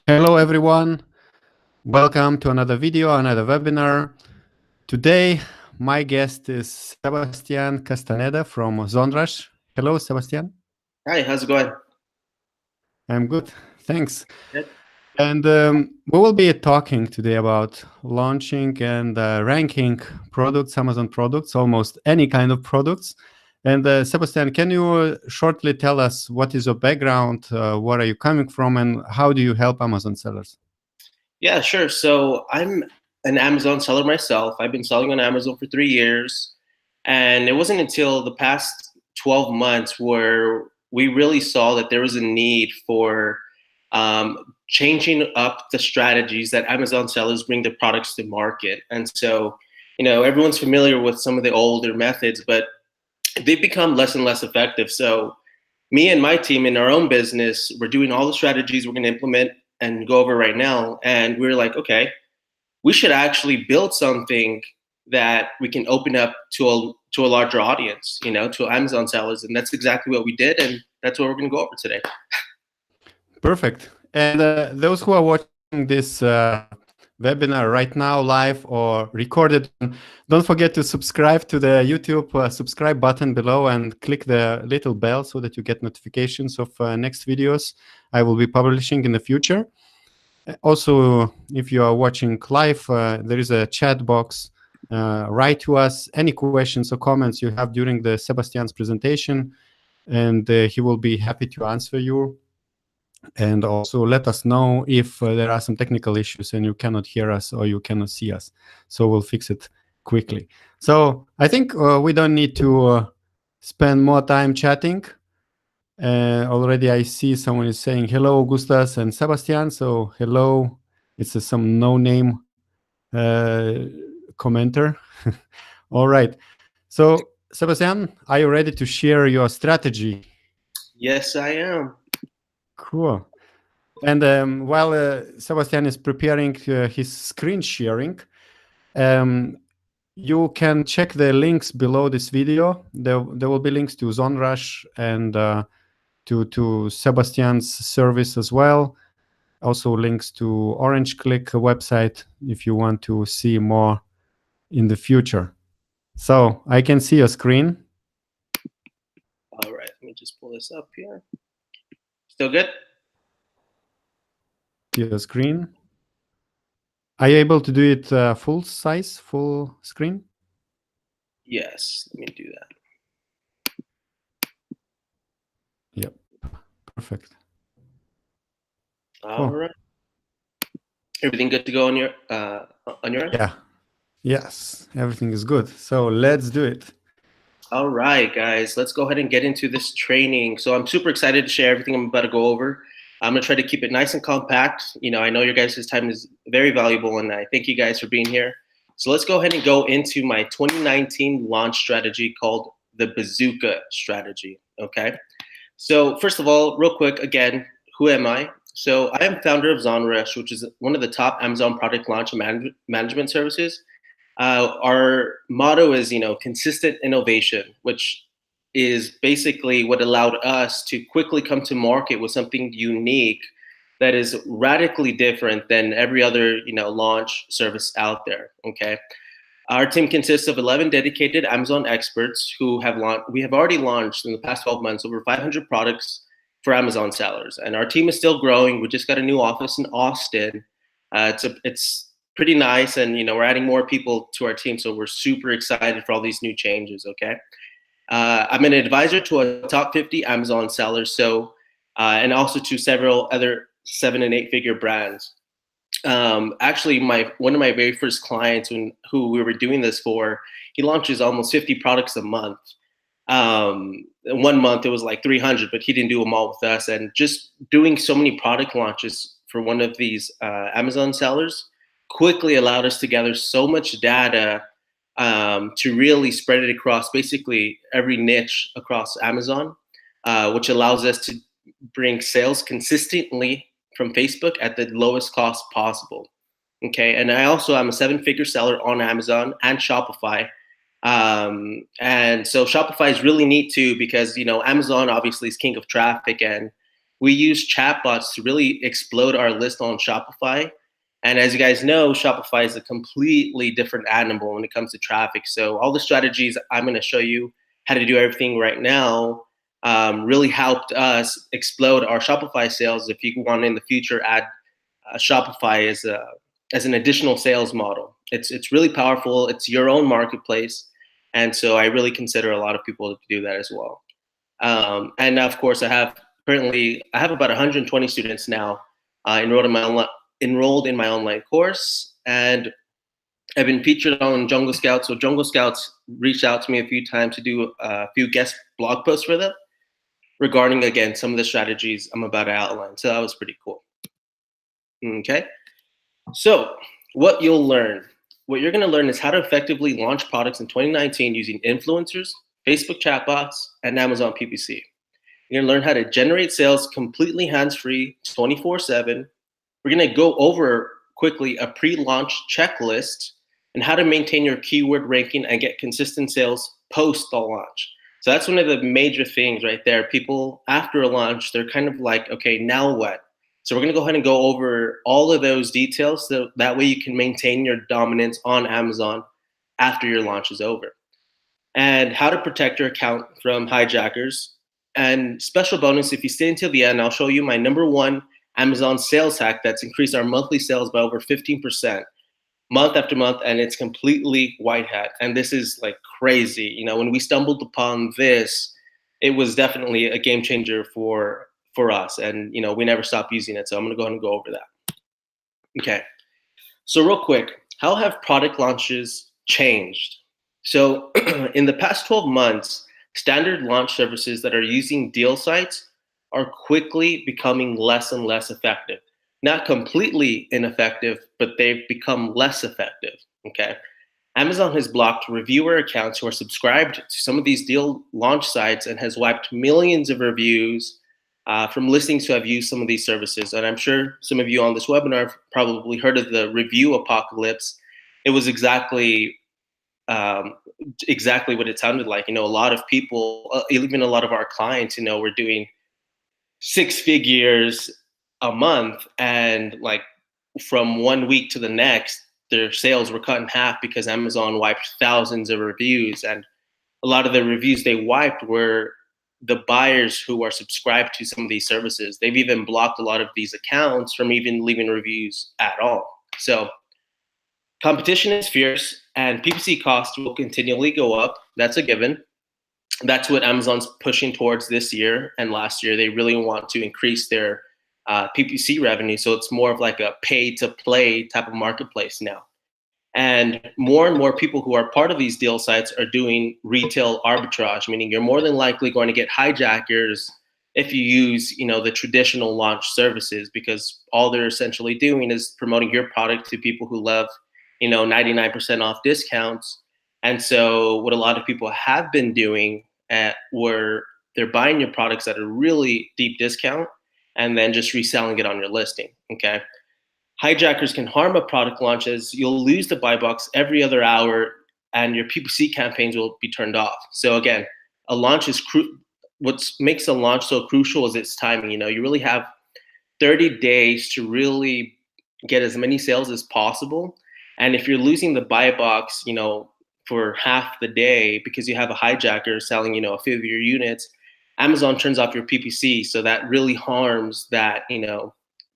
Hello everyone, welcome to another video, another webinar. Today my guest is Sebastian Castaneda from Zondrash. Hello Sebastian. Hi, how's it going? I'm good, thanks. Good. And we will be talking today about launching and ranking products, Amazon products, almost any kind of products. And Sebastian, can you shortly tell us what is your background, where are you coming from, and how do you help Amazon sellers? Yeah, sure. So I'm an Amazon seller myself. I've been selling on Amazon for 3 years. And it wasn't until the past 12 months where we really saw that there was a need for changing up the strategies that Amazon sellers bring their products to market. And so, everyone's familiar with some of the older methods, but they've become less and less effective. So me and my team in our own business, we're doing all the strategies we're going to implement and go over right now. And we're like, okay, we should actually build something that we can open up to a larger audience, to Amazon sellers. And that's exactly what we did. And that's what we're going to go over today. Perfect. And those who are watching this webinar right now live or recorded, don't forget to subscribe to the YouTube subscribe button below and click the little bell so that you get notifications of next videos I will be publishing in the future. Also, if you are watching live, there is a chat box. Write to us any questions or comments you have during the Sebastian's presentation, and he will be happy to answer you. And also let us know if there are some technical issues and you cannot hear us or you cannot see us. So we'll fix it quickly. So I think we don't need to spend more time chatting. Already I see someone is saying hello, Gustas and Sebastian. So hello, it's some no-name commenter. All right. So Sebastian, are you ready to share your strategy? Yes, I am. Cool. And while Sebastian is preparing his screen sharing, you can check the links below this video. There will be links to Zonrush and to Sebastian's service as well. Also links to Orange Click website if you want to see more in the future. So I can see your screen. All right, let me just pull this up here. Still good? Your screen. Are you able to do it full size, full screen? Yes, let me do that. Yep, perfect. All right. Everything good to go on your end? Yeah. Yes, everything is good. So let's do it. All right, guys, let's go ahead and get into this training. So I'm super excited to share everything I'm about to go over. I'm gonna try to keep it nice and compact. I know your guys' time is very valuable, and I thank you guys for being here. So let's go ahead and go into my 2019 launch strategy called the Bazooka strategy, okay? So first of all, real quick, again, who am I? So I am founder of Zonrush, which is one of the top Amazon product launch and management services. Our motto is, consistent innovation, which is basically what allowed us to quickly come to market with something unique that is radically different than every other, launch service out there. Okay. Our team consists of 11 dedicated Amazon experts who we have already launched in the past 12 months over 500 products for Amazon sellers. And our team is still growing. We just got a new office in Austin. It's pretty nice, and we're adding more people to our team, so we're super excited for all these new changes. Okay, I'm an advisor to a top 50 Amazon sellers, and also to several other 7- and 8-figure brands. Actually, one of my very first clients, who we were doing this for, he launches almost 50 products a month. 1 month it was like 300, but he didn't do them all with us. And just doing so many product launches for one of these Amazon sellers quickly allowed us to gather so much data to really spread it across basically every niche across Amazon, which allows us to bring sales consistently from Facebook at the lowest cost possible. Okay, and I also am a 7-figure seller on Amazon and Shopify. And so Shopify is really neat too, because Amazon obviously is king of traffic, and we use chatbots to really explode our list on Shopify. And as you guys know, Shopify is a completely different animal when it comes to traffic. So all the strategies I'm going to show you how to do everything right now really helped us explode our Shopify sales. If you want in the future add Shopify as an additional sales model, it's really powerful. It's your own marketplace, and so I really consider a lot of people to do that as well. And of course, I have about 120 students now enrolled in my online course, and I've been featured on Jungle Scouts. So Jungle Scouts reached out to me a few times to do a few guest blog posts for them regarding, again, some of the strategies I'm about to outline. So that was pretty cool. Okay. So what you'll learn, what you're going to learn is how to effectively launch products in 2019 using influencers, Facebook chatbots, and Amazon PPC. You're going to learn how to generate sales completely hands-free, 24/7. We're going to go over quickly a pre-launch checklist and how to maintain your keyword ranking and get consistent sales post the launch. So that's one of the major things right there. People after a launch, they're kind of like, okay, now what? So we're going to go ahead and go over all of those details so that way you can maintain your dominance on Amazon after your launch is over. And how to protect your account from hijackers. And special bonus, if you stay until the end, I'll show you my #1 Amazon sales hack that's increased our monthly sales by over 15% month after month, and it's completely white hat. And this is like crazy. You know, when we stumbled upon this, it was definitely a game changer for us, and you know, we never stopped using it. So I'm going to go ahead and go over that. Okay. So real quick, how have product launches changed? So in the past 12 months, standard launch services that are using deal sites are quickly becoming less and less effective. Not completely ineffective, but they've become less effective, okay? Amazon has blocked reviewer accounts who are subscribed to some of these deal launch sites and has wiped millions of reviews from listings who have used some of these services. And I'm sure some of you on this webinar have probably heard of the review apocalypse. It was exactly what it sounded like. You know, a lot of people, even a lot of our clients, you know, were doing 6 figures a month, and like from 1 week to the next, their sales were cut in half because Amazon wiped thousands of reviews. And a lot of the reviews they wiped were the buyers who are subscribed to some of these services. They've even blocked a lot of these accounts from even leaving reviews at all. So competition is fierce, and PPC costs will continually go up. That's a given. That's what Amazon's pushing towards this year and last year. They really want to increase their PPC revenue. So it's more of like a pay to play type of marketplace now. And more people who are part of these deal sites are doing retail arbitrage, meaning you're more than likely going to get hijackers if you use, you know, the traditional launch services, because all they're essentially doing is promoting your product to people who love, you know, 99% off discounts. And so what a lot of people have been doing where they're buying your products at a really deep discount and then just reselling it on your listing, okay? Hijackers can harm a product launch as you'll lose the buy box every other hour and your PPC campaigns will be turned off. So again, a launch is what makes a launch so crucial is its timing. You know, you really have 30 days to really get as many sales as possible. And if you're losing the buy box, you know, for half the day because you have a hijacker selling, you know, a few of your units, Amazon turns off your PPC. So that really harms that, you know,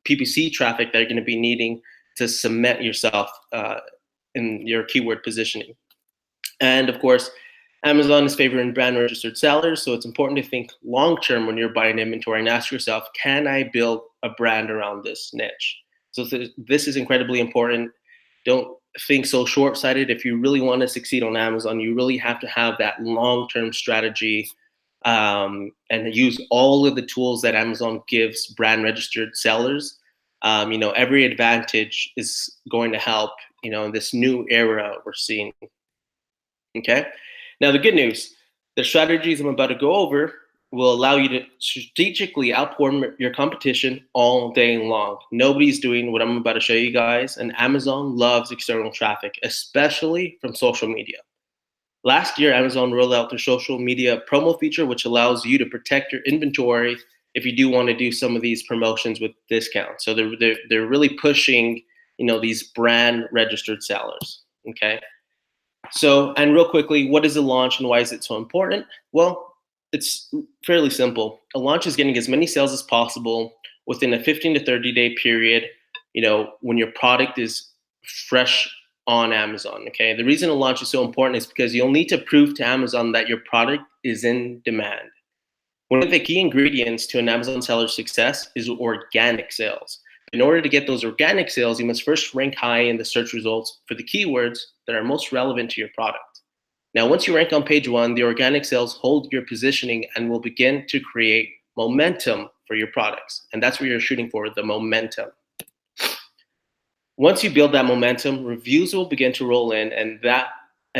PPC traffic that you're going to be needing to cement yourself in your keyword positioning. And of course, Amazon is favoring brand registered sellers. So it's important to think long-term when you're buying inventory and ask yourself, can I build a brand around this niche? So this is incredibly important. Don't think so short-sighted. If you really want to succeed on Amazon, you really have to have that long-term strategy and use all of the tools that Amazon gives brand registered sellers. You know, every advantage is going to help, you know, in this new era we're seeing. Okay. Now, the good news, the strategies I'm about to go over will allow you to strategically outperform your competition all day long. Nobody's doing what I'm about to show you guys, and Amazon loves external traffic, especially from social media. Last year, Amazon rolled out their social media promo feature, which allows you to protect your inventory if you do want to do some of these promotions with discounts. So they're really pushing, these brand registered sellers. Okay. So, and real quickly, what is a launch and why is it so important? Well, it's fairly simple. A launch is getting as many sales as possible within a 15 to 30-day period, when your product is fresh on Amazon. Okay. The reason a launch is so important is because you'll need to prove to Amazon that your product is in demand. One of the key ingredients to an Amazon seller's success is organic sales. In order to get those organic sales, you must first rank high in the search results for the keywords that are most relevant to your product. Now, once you rank on page one, the organic sales hold your positioning and will begin to create momentum for your products. And that's what you're shooting for, the momentum. Once you build that momentum, reviews will begin to roll in, and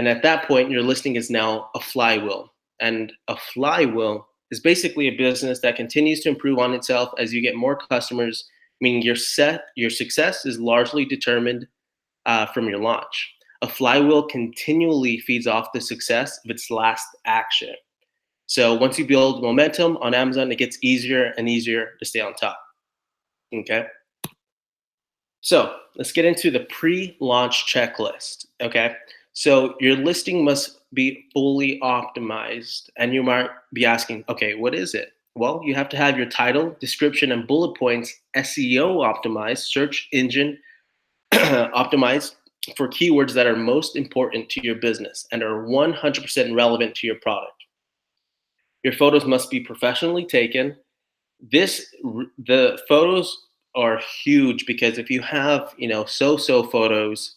at that point, your listing is now a flywheel. And a flywheel is basically a business that continues to improve on itself as you get more customers, meaning your success is largely determined from your launch. A flywheel continually feeds off the success of its last action. So once you build momentum on Amazon, it gets easier and easier to stay on top. Okay. So let's get into the pre-launch checklist. Okay. So your listing must be fully optimized, and you might be asking, okay, what is it? Well, you have to have your title, description, and bullet points SEO optimized, search engine optimized for keywords that are most important to your business and are 100% relevant to your product. Your photos must be professionally taken. The photos are huge because if you have, so-so photos,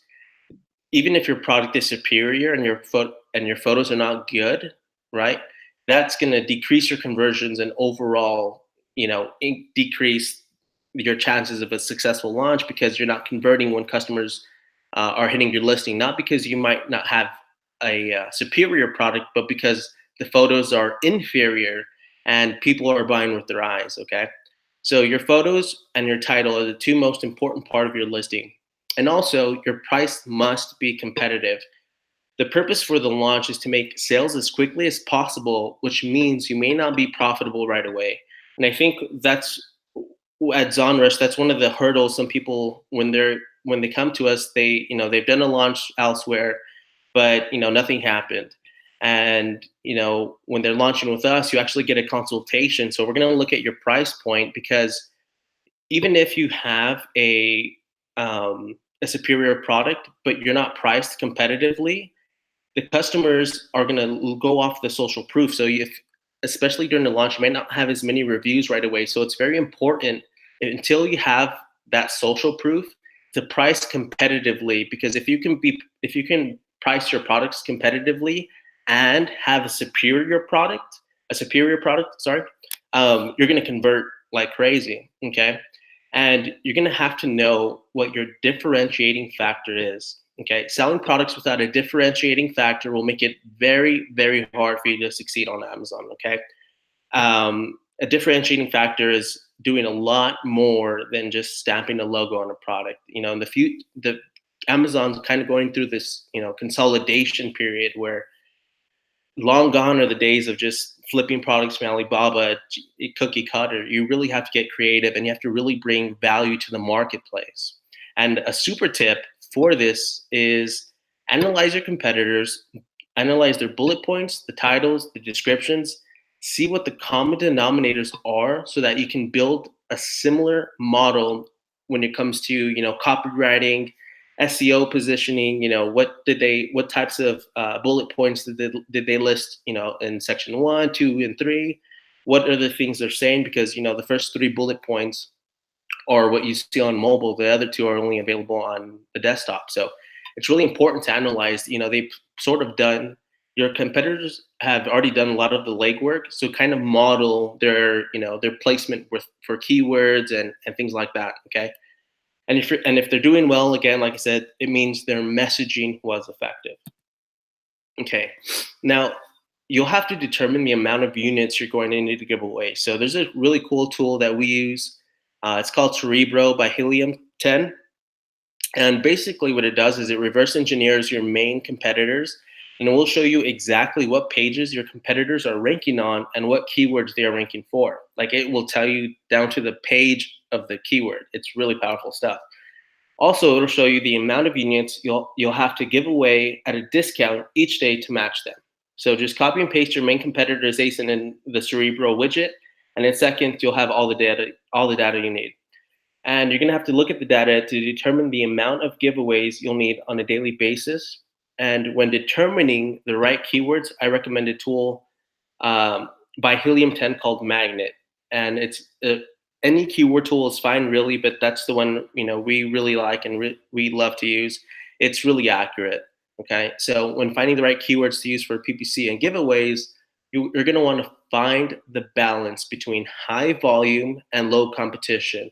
even if your product is superior and your photos are not good, right? That's going to decrease your conversions and overall, decrease your chances of a successful launch because you're not converting when customers are hitting your listing, not because you might not have a superior product, but because the photos are inferior and people are buying with their eyes. Okay. So your photos and your title are the two most important part of your listing. And also your price must be competitive. The purpose for the launch is to make sales as quickly as possible, which means you may not be profitable right away. And I think that's at Zonrush, that's one of the hurdles some people when they come to us, they've done a launch elsewhere, but nothing happened. And when they're launching with us, you actually get a consultation. So we're going to look at your price point because even if you have a superior product, but you're not priced competitively, the customers are going to go off the social proof. So especially during the launch, you may not have as many reviews right away. So it's very important until you have that social proof to price competitively, because if you can price your products competitively and have a superior product, sorry, you're going to convert like crazy. Okay. And you're going to have to know what your differentiating factor is. Okay. Selling products without a differentiating factor will make it very, very hard for you to succeed on Amazon. Okay. A differentiating factor is doing a lot more than just stamping a logo on a product. In the Amazon's kind of going through this, consolidation period where long gone are the days of just flipping products from Alibaba, cookie cutter. You really have to get creative and you have to really bring value to the marketplace. And a super tip for this is analyze your competitors, analyze their bullet points, the titles, the descriptions, see what the common denominators are so that you can build a similar model when it comes to, copywriting, SEO positioning. What types of bullet points did they list, in section 1, 2, and 3? What are the things they're saying? Because, the first 3 bullet points are what you see on mobile. The other 2 are only available on the desktop. So it's really important to analyze, they've sort of done, your competitors have already done a lot of the legwork. So kind of model their placement for keywords and things like that. Okay. And if they're doing well, again, like I said, it means their messaging was effective. Okay. Now, you'll have to determine the amount of units you're going to need to give away. So there's a really cool tool that we use. It's called Cerebro by Helium 10. And basically what it does is it reverse engineers your main competitors and it will show you exactly what pages your competitors are ranking on and what keywords they are ranking for. Like, it will tell you down to the page of the keyword. It's really powerful stuff. Also, it'll show you the amount of units you'll have to give away at a discount each day to match them. So just copy and paste your main competitor's ASIN in the Cerebro widget, and in seconds you'll have all the data you need. And you're gonna have to look at the data to determine the amount of giveaways you'll need on a daily basis. And when determining the right keywords, I recommend a tool by Helium 10 called Magnet. And it's any keyword tool is fine, really, but that's the one we really like and we love to use. It's really accurate. Okay, so when finding the right keywords to use for PPC and giveaways, you're going to want to find the balance between high volume and low competition.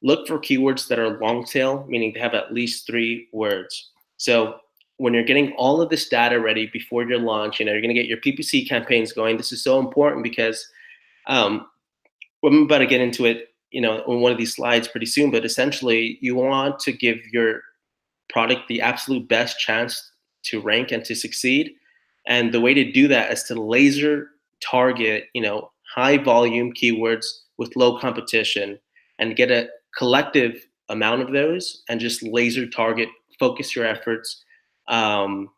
Look for keywords that are long tail, meaning they have at least 3 words. So when you're getting all of this data ready before your launch, you're going to get your PPC campaigns going. This is so important because I'm about to get into it, on one of these slides pretty soon. But essentially, you want to give your product the absolute best chance to rank and to succeed. And the way to do that is to laser target, high volume keywords with low competition and get a collective amount of those and just laser target, focus your efforts on,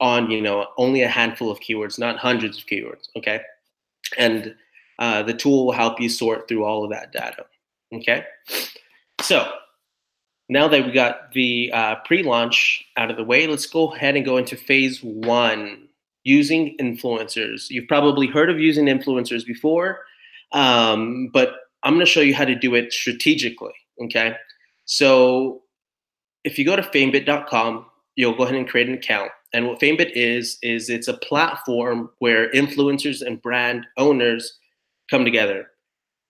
only a handful of keywords, not hundreds of keywords. Okay. And the tool will help you sort through all of that data. Okay. So now that we got the pre-launch out of the way, let's go ahead and go into phase 1, using influencers. You've probably heard of using influencers before, but I'm going to show you how to do it strategically. Okay, so if you go to famebit.com, you'll go ahead and create an account. And what Famebit is it's a platform where influencers and brand owners come together.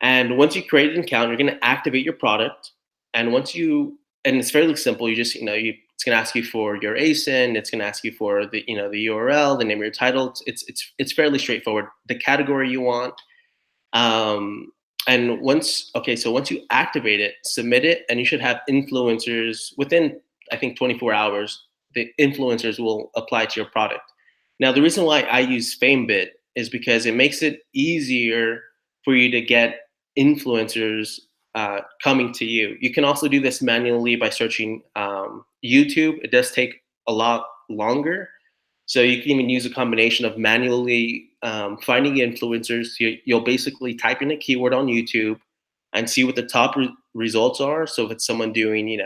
And once you create an account, you're going to activate your product. And and it's fairly simple. You just, it's going to ask you for your ASIN. It's going to ask you for the URL, the name of your title. It's fairly straightforward. The category you want. And once you activate it, submit it, and you should have influencers within, I think, 24 hours. The influencers will apply to your product. Now, the reason why I use Famebit is because it makes it easier for you to get influencers coming to you. You can also do this manually by searching YouTube. It does take a lot longer. So you can even use a combination of manually finding influencers. You'll basically type in a keyword on YouTube and see what the top results are. So if it's someone doing,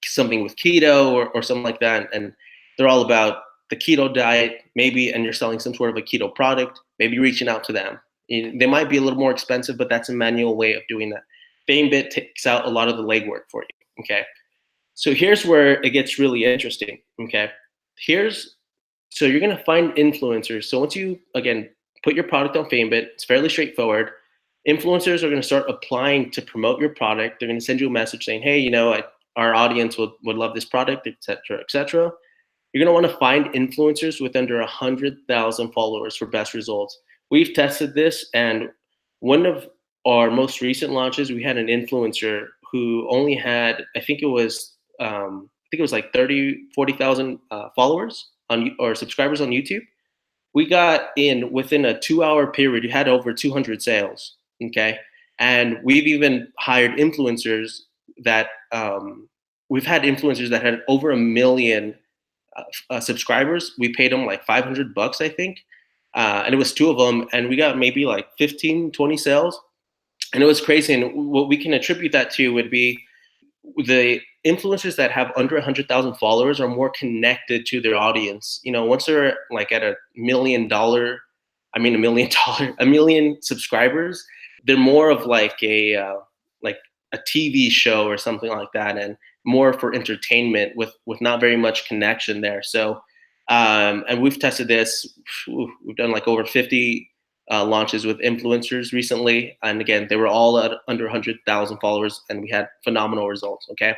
something with keto or something like that, and they're all about the keto diet, maybe, and you're selling some sort of a keto product, maybe reaching out to them. They might be a little more expensive, but that's a manual way of doing that. Famebit takes out a lot of the legwork for you. Okay, so here's where it gets really interesting. Okay, so you're gonna find influencers. So once you again put your product on Famebit, it's fairly straightforward. Influencers are gonna start applying to promote your product. They're gonna send you a message saying, hey, our audience would love this product, etc., etc. You're gonna want to find influencers with under 100,000 followers for best results. We've tested this, and one of our most recent launches, we had an influencer who only had, I think it was like 40,000 followers or subscribers on YouTube. We got in within a 2-hour period. You had over 200 sales. Okay, and we've even hired influencers that we've had influencers that had over 1 million subscribers. We paid them like $500, I think. And it was 2 of them. And we got maybe like 15, 20 sales. And it was crazy. And what we can attribute that to would be the influencers that have under 100,000 followers are more connected to their audience. Once they're like at $1 million, a million subscribers, they're more of like a TV show or something like that, and more for entertainment with not very much connection there. So, and we've tested this. We've done like over 50 launches with influencers recently, and again, they were all at under 100,000 followers, and we had phenomenal results. Okay,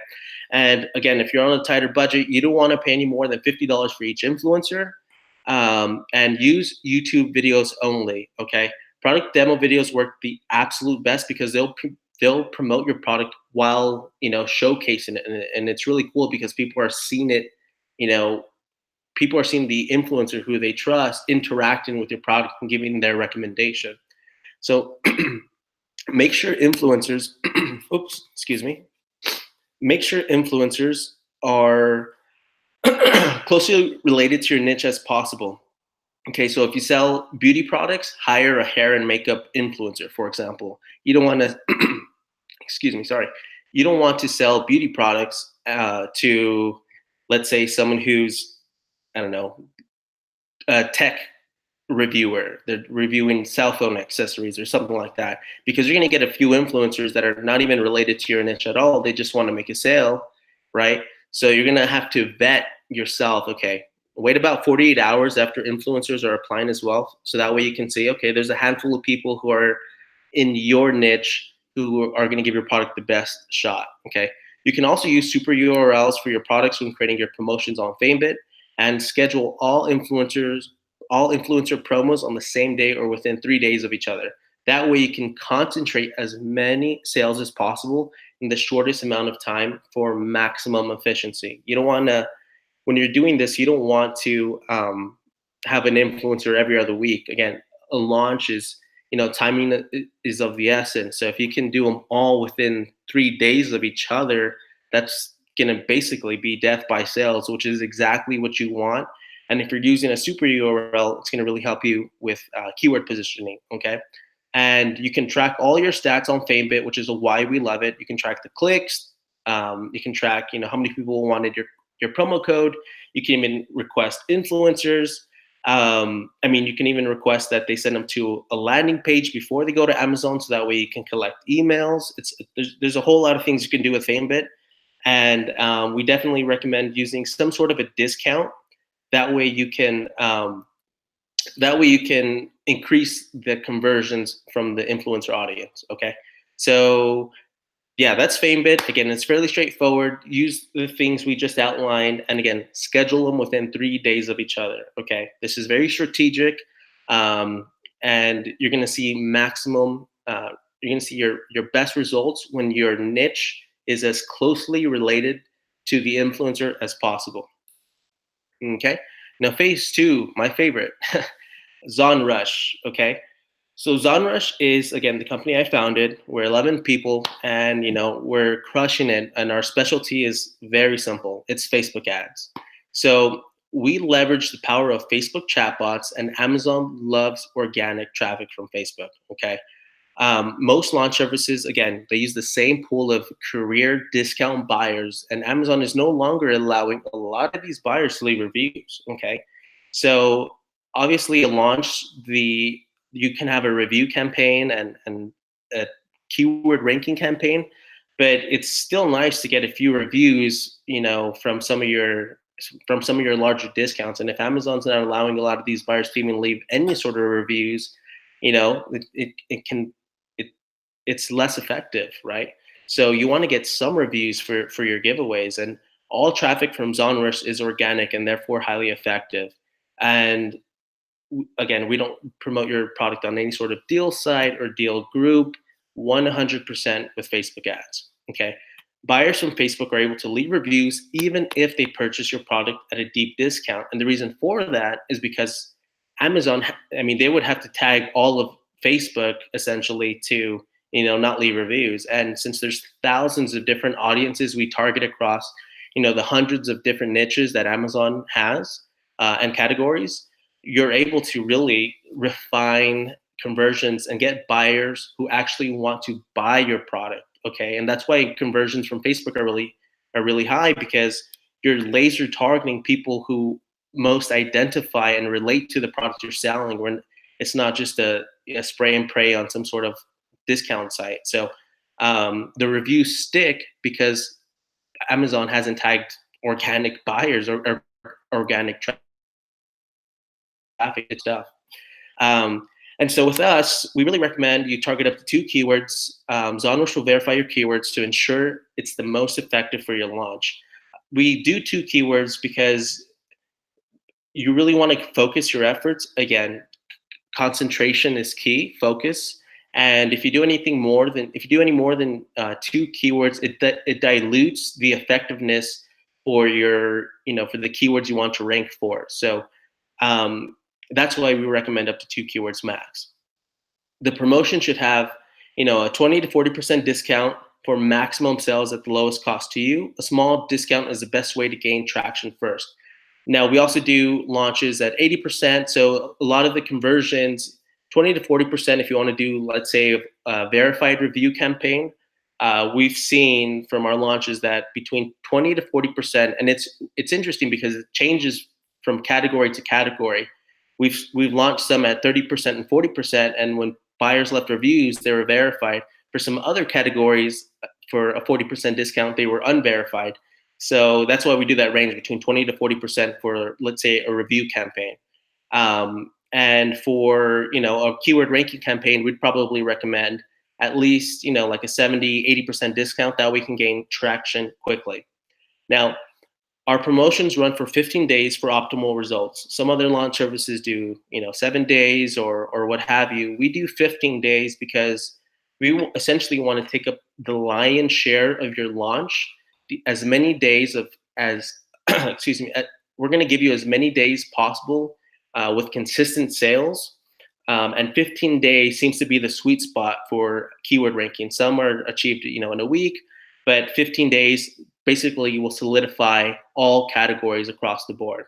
and again, if you're on a tighter budget, you don't want to pay any more than $50 for each influencer, and use YouTube videos only. Okay, product demo videos work the absolute best because they'll promote your product while showcasing it, and it's really cool because people are seeing it, people are seeing the influencer who they trust interacting with your product and giving their recommendation. So make sure influencers, oops, excuse me, make sure influencers are closely related to your niche as possible. Okay, so if you sell beauty products, hire a hair and makeup influencer, for example. You don't want to, excuse me, sorry. You don't want to sell beauty products to, let's say, someone who's, I don't know, a tech reviewer. They're reviewing cell phone accessories or something like that, because you're going to get a few influencers that are not even related to your niche at all. They just want to make a sale, right? So you're going to have to vet yourself. Okay, wait about 48 hours after influencers are applying as well. So that way you can see, okay, there's a handful of people who are in your niche who are going to give your product the best shot. Okay. You can also use super URLs for your products when creating your promotions on FameBit, and schedule all influencer promos on the same day or within 3 days of each other. That way you can concentrate as many sales as possible in the shortest amount of time for maximum efficiency. You don't want to, when you're doing this, you don't want to have an influencer every other week. Again, a launch is, timing is of the essence. So if you can do them all within 3 days of each other, that's going to basically be death by sales, which is exactly what you want. And if you're using a super URL, it's going to really help you with keyword positioning. Okay. And you can track all your stats on FameBit, which is why we love it. You can track the clicks. You can track, how many people wanted your promo code. You can even request influencers. You can even request that they send them to a landing page before they go to Amazon, so that way you can collect emails. There's a whole lot of things you can do with FameBit, and we definitely recommend using some sort of a discount. That way you can increase the conversions from the influencer audience. Okay, so yeah, that's FameBit. Again, it's fairly straightforward. Use the things we just outlined, and again, schedule them within 3 days of each other. Okay, this is very strategic, and you're going to see maximum. You're going to see your best results when your niche is as closely related to the influencer as possible. Okay, now phase 2, my favorite, ZonRush. Okay. So ZonRush is, again, the company I founded. We're 11 people, and we're crushing it. And our specialty is very simple. It's Facebook ads. So we leverage the power of Facebook chatbots, and Amazon loves organic traffic from Facebook. Okay. Most launch services, again, they use the same pool of career discount buyers, and Amazon is no longer allowing a lot of these buyers to leave reviews. Okay. So obviously a launch, you can have a review campaign and a keyword ranking campaign, but it's still nice to get a few reviews, from some of your larger discounts. And if Amazon's not allowing a lot of these buyers to even leave any sort of reviews, it's less effective, right? So you want to get some reviews for your giveaways, and all traffic from ZonRush is organic and therefore highly effective. And again, we don't promote your product on any sort of deal site or deal group, 100% with Facebook ads. Okay. Buyers from Facebook are able to leave reviews even if they purchase your product at a deep discount. And the reason for that is because Amazon, they would have to tag all of Facebook essentially to, not leave reviews. And since there's thousands of different audiences we target across, the hundreds of different niches that Amazon has and categories, you're able to really refine conversions and get buyers who actually want to buy your product. Okay. And that's why conversions from Facebook are really high, because you're laser targeting people who most identify and relate to the product you're selling, when it's not just a spray and pray on some sort of discount site. So the reviews stick because Amazon hasn't tagged organic buyers or organic traffic stuff. And so with us, we really recommend you target up to 2 keywords. ZonRush will verify your keywords to ensure it's the most effective for your launch. We do 2 keywords because you really want to focus your efforts. Again, concentration is key, focus. And if you do any more than 2 keywords, it dilutes the effectiveness for your, for the keywords you want to rank for. So that's why we recommend up to 2 keywords max. The promotion should have, a 20 to 40% discount for maximum sales at the lowest cost to you. A small discount is the best way to gain traction first. Now, we also do launches at 80%. So a lot of the conversions, 20 to 40%, if you want to do, let's say, a verified review campaign, we've seen from our launches that between 20 to 40%, and it's interesting because it changes from category to category. We've launched some at 30% and 40%, and when buyers left reviews, they were verified. For some other categories, for a 40% discount, they were unverified. So that's why we do that range between 20 to 40% for, let's say, a review campaign. And for, a keyword ranking campaign, we'd probably recommend at least, like a 70, 80% discount, that we can gain traction quickly. Now, our promotions run for 15 days for optimal results. Some other launch services do, 7 days or what have you. We do 15 days because we essentially want to take up the lion's share of your launch, as many days excuse me, we're going to give you as many days possible with consistent sales. And 15 days seems to be the sweet spot for keyword ranking. Some are achieved, in a week, but 15 days basically you will solidify all categories across the board.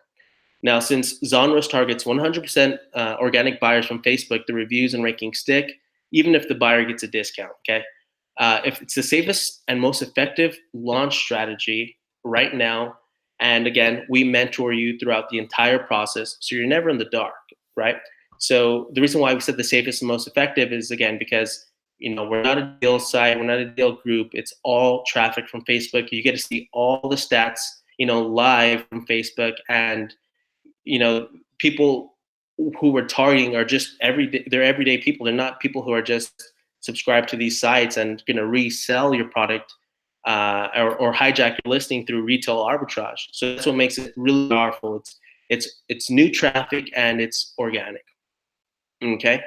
Now, since Zonroast targets 100% organic buyers from Facebook, the reviews and rankings stick, even if the buyer gets a discount, okay? If it's the safest and most effective launch strategy right now, and again, we mentor you throughout the entire process, so you're never in the dark, right? So the reason why we said the safest and most effective is, again, because we're not a deal site, we're not a deal group. It's all traffic from Facebook. You get to see all the stats, live from Facebook, and people who we're targeting are just they're everyday people. They're not people who are just subscribed to these sites and going to resell your product or hijack your listing through retail arbitrage. So that's what makes it really powerful. It's new traffic and it's organic. Okay.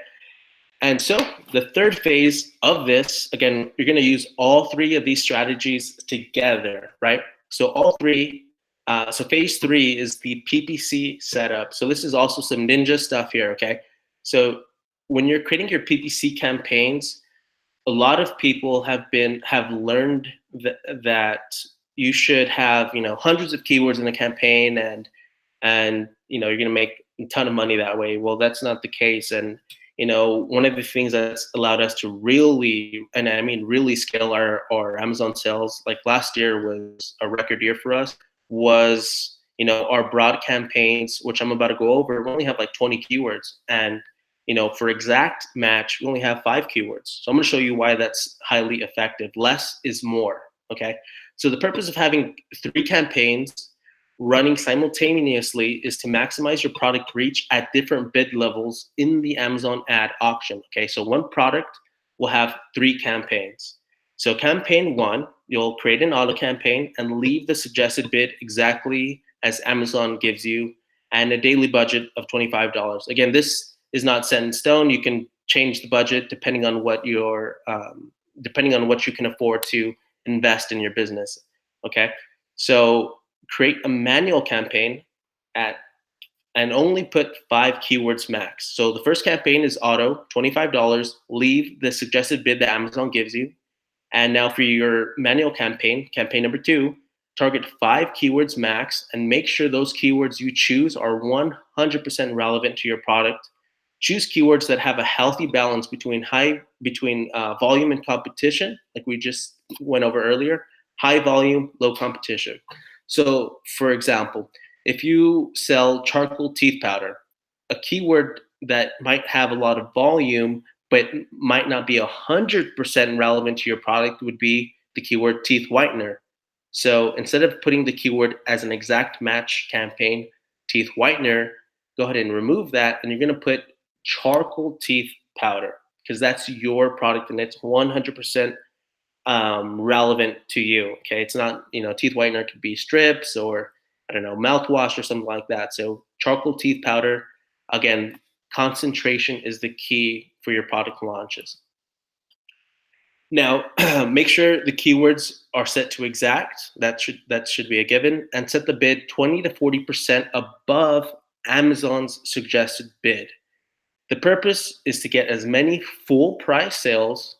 And so the third phase of this, again, you're going to use all three of these strategies together, right? So all three. So phase 3 is the PPC setup. So this is also some ninja stuff here, okay? So when you're creating your PPC campaigns, a lot of people have learned that you should have, hundreds of keywords in a campaign, and you're going to make a ton of money that way. Well, that's not the case. And one of the things that's allowed us to really, and I mean really, scale our Amazon sales, like last year was a record year for us, was our broad campaigns, which I'm about to go over. We only have like 20 keywords, and for exact match, we only have 5 keywords. So I'm going to show you why that's highly effective. Less is more. Okay. So the purpose of having 3 campaigns running simultaneously is to maximize your product reach at different bid levels in the Amazon ad auction. Okay. So one product will have 3 campaigns. So campaign 1, you'll create an auto campaign and leave the suggested bid exactly as Amazon gives you, and a daily budget of $25. Again, this is not set in stone. You can change the budget depending on what you can afford to invest in your business. Okay, so create a manual campaign and only put 5 keywords max. So the first campaign is auto, $25. Leave the suggested bid that Amazon gives you. And now for your manual campaign number 2, target 5 keywords max and make sure those keywords you choose are 100% relevant to your product. Choose keywords that have a healthy balance between volume and competition, like we just went over earlier. High volume, low competition. So for example, if you sell charcoal teeth powder, a keyword that might have a lot of volume but might not be 100% relevant to your product would be the keyword teeth whitener. So instead of putting the keyword as an exact match campaign, teeth whitener, go ahead and remove that, and you're going to put charcoal teeth powder, because that's your product and it's 100% relevant to you. Okay, it's not, teeth whitener could be strips or, I don't know, mouthwash or something like that. So charcoal teeth powder, again, concentration is the key for your product launches. Now, make sure the keywords are set to exact. That should be a given, and set the bid 20 to 40% above Amazon's suggested bid. The purpose is to get as many full price sales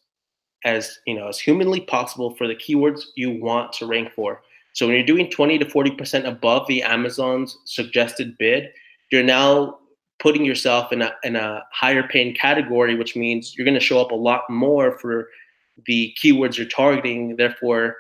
as humanly possible for the keywords you want to rank for. So when you're doing 20 to 40% above the Amazon's suggested bid, you're now putting yourself in a higher paying category, which means you're going to show up a lot more for the keywords you're targeting, therefore,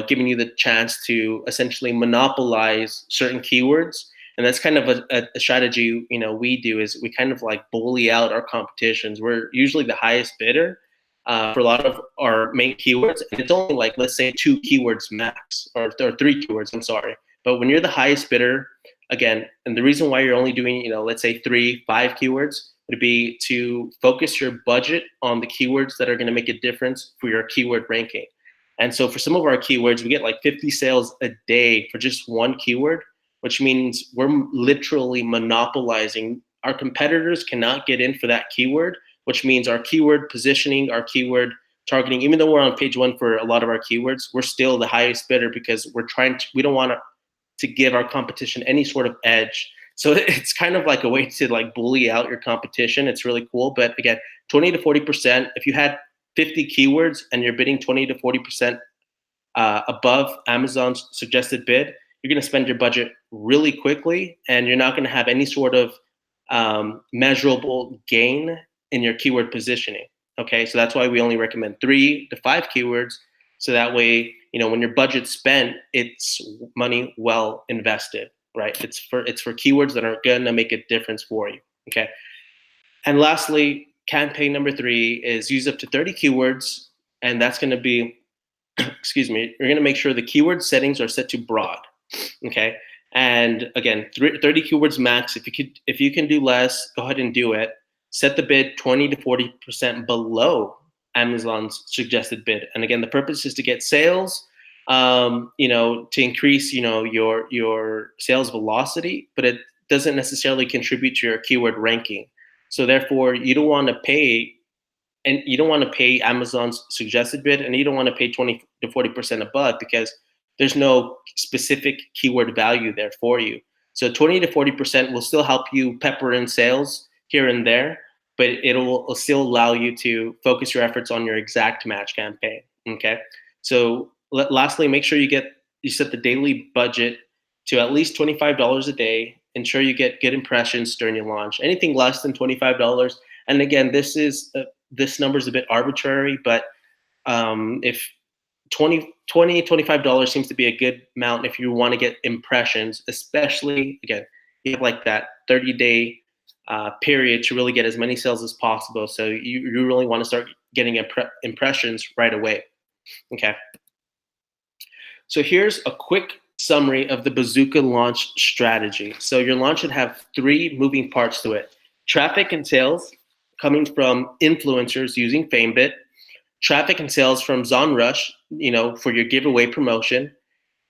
giving you the chance to essentially monopolize certain keywords. And that's kind of a strategy, we do is we kind of like bully out our competitions. We're usually the highest bidder for a lot of our main keywords. And it's only like, let's say 2 keywords max, or 3 keywords, I'm sorry. But when you're the highest bidder, again, and the reason why you're only doing, let's say 3, 5 keywords would be to focus your budget on the keywords that are going to make a difference for your keyword ranking. And so for some of our keywords, we get like 50 sales a day for just one keyword, which means we're literally monopolizing. Our competitors cannot get in for that keyword, which means our keyword positioning, our keyword targeting, even though we're on page 1 for a lot of our keywords, we're still the highest bidder because we don't want to give our competition any sort of edge. So it's kind of like a way to like bully out your competition. It's really cool. But again, 20 to 40%, if you had 50 keywords and you're bidding 20 to 40% above Amazon's suggested bid, you're going to spend your budget really quickly, and you're not going to have any sort of measurable gain in your keyword positioning. Okay, so that's why we only recommend 3 to 5 keywords. So that way, when your budget's spent, it's money well invested, right? It's for keywords that are going to make a difference for you. Okay, and lastly, campaign number 3 is use up to 30 keywords, and that's going to be, excuse me, you're going to make sure the keyword settings are set to broad. Okay, and again, 30 keywords max. If you can do less, go ahead and do it. Set the bid 20 to 40% below Amazon's suggested bid. And again, the purpose is to get sales, to increase, your sales velocity, but it doesn't necessarily contribute to your keyword ranking. So therefore, you don't want to pay Amazon's suggested bid, and you don't want to pay 20 to 40% above, because there's no specific keyword value there for you. So 20 to 40% will still help you pepper in sales here and there, but it'll still allow you to focus your efforts on your exact match campaign. Okay. So lastly, make sure you set the daily budget to at least $25 a day. Ensure you get good impressions during your launch. Anything less than $25, and again, this number is a bit arbitrary, but if $25 seems to be a good amount if you want to get impressions, especially, again, you have like that 30-day period to really get as many sales as possible. So you really want to start getting impressions right away. Okay. So here's a quick summary of the Bazooka launch strategy. So your launch should have 3 moving parts to it: traffic and sales coming from influencers using FameBit, traffic and sales from ZonRush, for your giveaway promotion,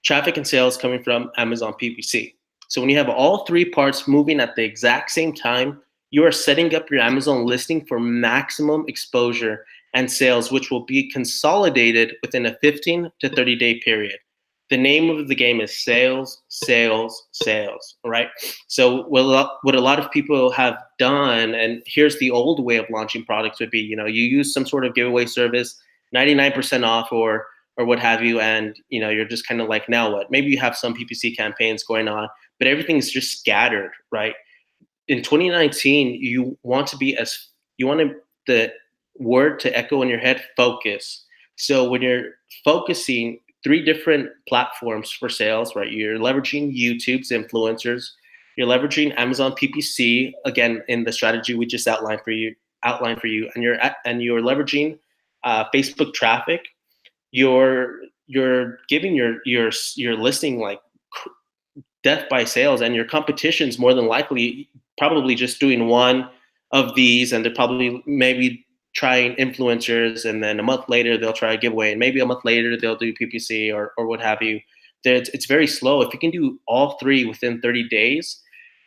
traffic and sales coming from Amazon PPC. So when you have all 3 parts moving at the exact same time, you are setting up your Amazon listing for maximum exposure and sales, which will be consolidated within a 15 to 30-day period. The name of the game is sales, sales, sales, right? So what a lot of people have done, and here's the old way of launching products, would be, you use some sort of giveaway service, 99% off or what have you, and you're just kind of like, now what? Maybe you have some PPC campaigns going on, but everything's just scattered, right? In 2019, you want the word to echo in your head: focus. So when you're focusing 3 different platforms for sales, right? You're leveraging YouTube's influencers, you're leveraging Amazon PPC, again, in the strategy we just outlined for you, and you're leveraging Facebook traffic. You're giving your listing like death by sales, and your competition's more than likely probably just doing one of these, and they're probably maybe trying influencers, and then a month later they'll try a giveaway, and maybe a month later they'll do PPC or what have you. It's very slow. If you can do all 3 within 30 days,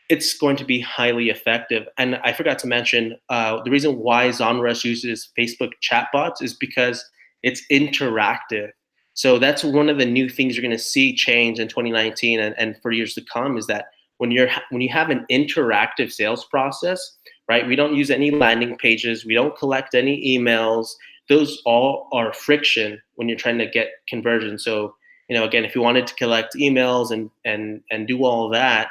it's going to be highly effective. And I forgot to mention, the reason why ZonRush uses Facebook chatbots is because It's interactive. So that's one of the new things you're going to see change in 2019 and for years to come, is that when you have an interactive sales process, right? We don't use any landing pages. We don't collect any emails. Those all are friction when you're trying to get conversion. So, again, if you wanted to collect emails and do all that,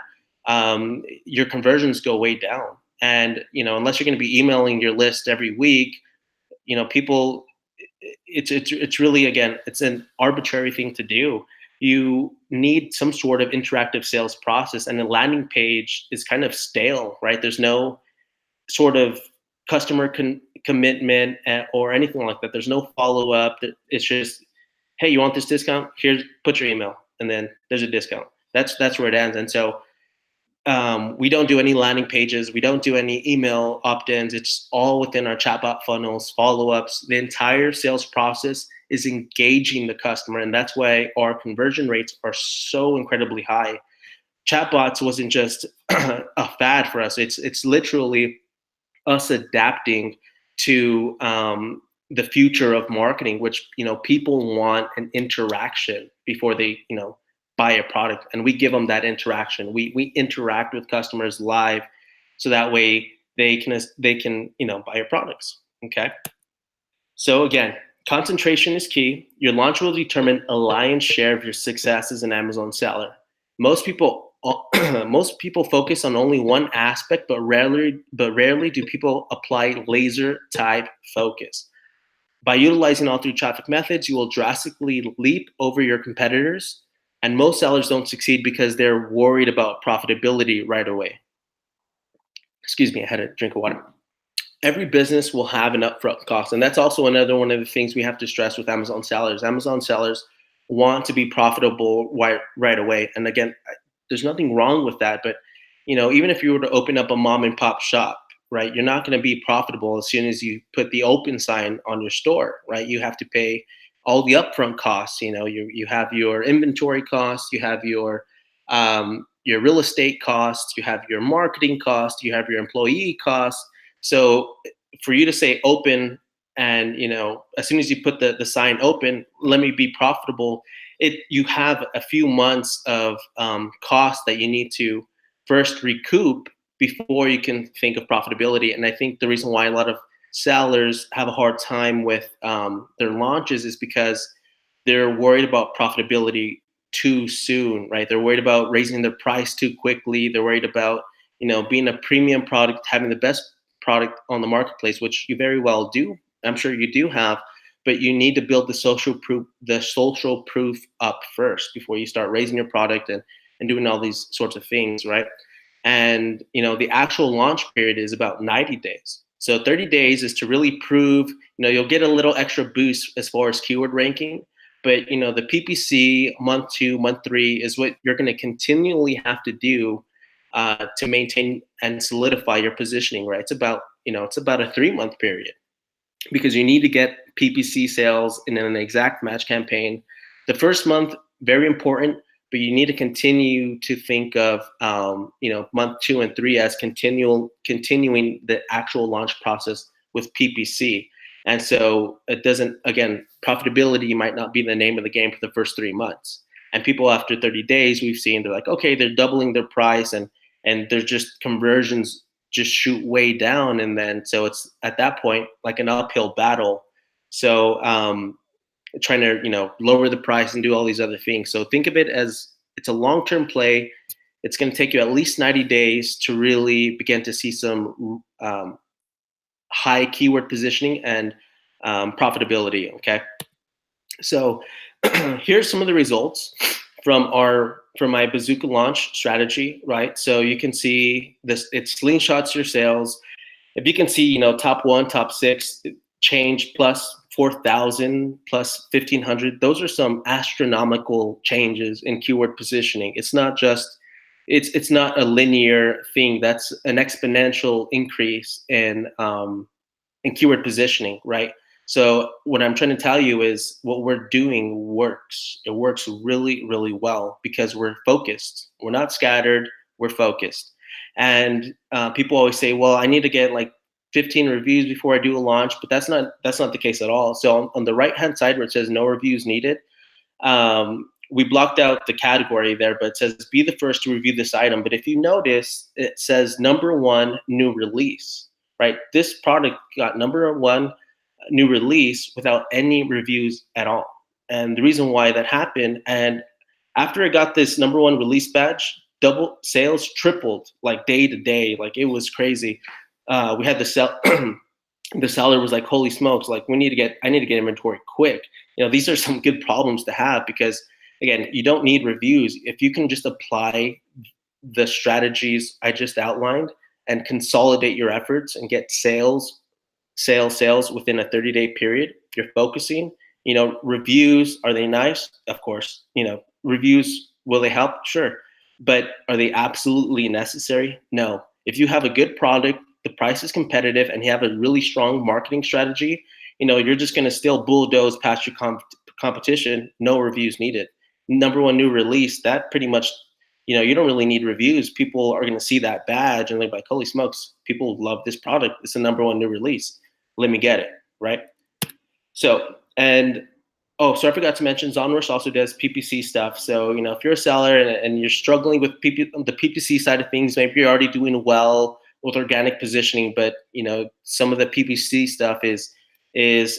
your conversions go way down. And, unless you're going to be emailing your list every week, people, it's really, again, it's an arbitrary thing to do. You need some sort of interactive sales process, and the landing page is kind of stale, right? There's no sort of customer commitment or anything like that. There's no follow up. It's just, hey, you want this discount? Here's, put your email, and then there's a discount. That's where it ends. And so we don't do any landing pages. We don't do any email opt-ins. It's all within our chatbot funnels, follow-ups. The entire sales process is engaging the customer, and that's why our conversion rates are so incredibly high. Chatbots wasn't just a fad for us. It's literally us adapting to the future of marketing, which people want an interaction before they buy a product, and we give them that interaction. We interact with customers live, so that way they can buy your products. Okay. So again, concentration is key. Your launch will determine a lion's share of your success as an Amazon seller. Most people focus on only one aspect, but rarely do people apply laser type focus. By utilizing all three traffic methods, you will drastically leap over your competitors. And most sellers don't succeed because they're worried about profitability right away. Excuse me, I had a drink of water. Every business will have an upfront cost. And that's also another one of the things we have to stress with Amazon sellers. Amazon sellers want to be profitable right away. And again, there's nothing wrong with that. But even if you were to open up a mom and pop shop, right, you're not going to be profitable as soon as you put the open sign on your store, right? You have to pay all the upfront costs. You have your inventory costs, you have your real estate costs, you have your marketing costs, you have your employee costs. So for you to say open, and as soon as you put the sign open, let me be profitable, you have a few months of costs that you need to first recoup before you can think of profitability. And I think the reason why a lot of sellers have a hard time with their launches is because they're worried about profitability too soon, right? They're worried about raising their price too quickly. They're worried about being a premium product, having the best product on the marketplace, which you very well do. I'm sure you do have, but you need to build the social proof up first before you start raising your product and doing all these sorts of things, right? And the actual launch period is about 90 days. So 30 days is to really prove, you'll get a little extra boost as far as keyword ranking, but the PPC month 2, month 3 is what you're going to continually have to do to maintain and solidify your positioning, right? It's about a 3-month period, because you need to get PPC sales in an exact match campaign. The first month, very important, but you need to continue to think of month 2 and 3 as continuing the actual launch process with PPC. And so it doesn't, again, profitability might not be the name of the game for the first 3 months. And people after 30 days, we've seen, they're like, okay, they're doubling their price, and they're just conversions just shoot way down. And then so it's at that point like an uphill battle. So trying to lower the price and do all these other things. So think of it as it's a long-term play. It's going to take you at least 90 days to really begin to see some high keyword positioning and profitability. Okay, so here's some of the results from my Bazooka launch strategy, right? So you can see this, it slingshots your sales. If you can see, top 1, top 6 change plus 4,000 plus 1,500. Those are some astronomical changes in keyword positioning. It's not just, it's not a linear thing. That's an exponential increase in keyword positioning, right? So what I'm trying to tell you is what we're doing works. It works really, really well because we're focused. We're not scattered, we're focused. And people always say, well, I need to get like 15 reviews before I do a launch, but that's not the case at all. So on the right-hand side where it says no reviews needed, we blocked out the category there, but it says be the first to review this item. But if you notice, it says #1 new release, right? This product got #1 new release without any reviews at all. And the reason why that happened, and after I got this #1 release badge, double sales tripled like day to day. Like it was crazy. We had the seller was like, holy smokes, like I need to get inventory quick. These are some good problems to have, because again, you don't need reviews. If you can just apply the strategies I just outlined and consolidate your efforts and get sales within a 30-day period, you're focusing. Reviews, are they nice? Of course. Reviews, will they help? Sure. But are they absolutely necessary? No. If you have a good product, the price is competitive, and you have a really strong marketing strategy, you're just going to still bulldoze past your competition. No reviews needed. #1 new release, that pretty much, you don't really need reviews. People are going to see that badge and they're like, holy smokes, people love this product. It's a #1 new release. Let me get it, right? So, and so I forgot to mention, ZonRush also does PPC stuff. So, if you're a seller and you're struggling with the PPC side of things, maybe you're already doing well with organic positioning, but some of the PPC stuff is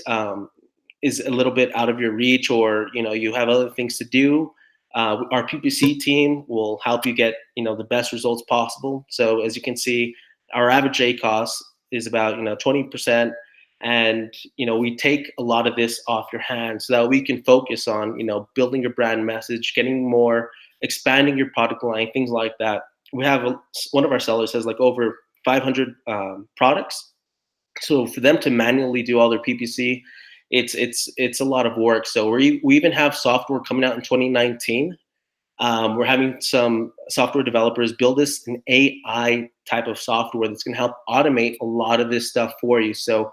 a little bit out of your reach, or you have other things to do. Our PPC team will help you get the best results possible. So as you can see, our average ACoS is about 20%. And we take a lot of this off your hands so that we can focus on building your brand message, getting more, expanding your product line, things like that. We have one of our sellers has like over 500 products, so for them to manually do all their PPC, it's a lot of work. So we even have software coming out in 2019. We're having some software developers build an AI type of software that's going to help automate a lot of this stuff for you. So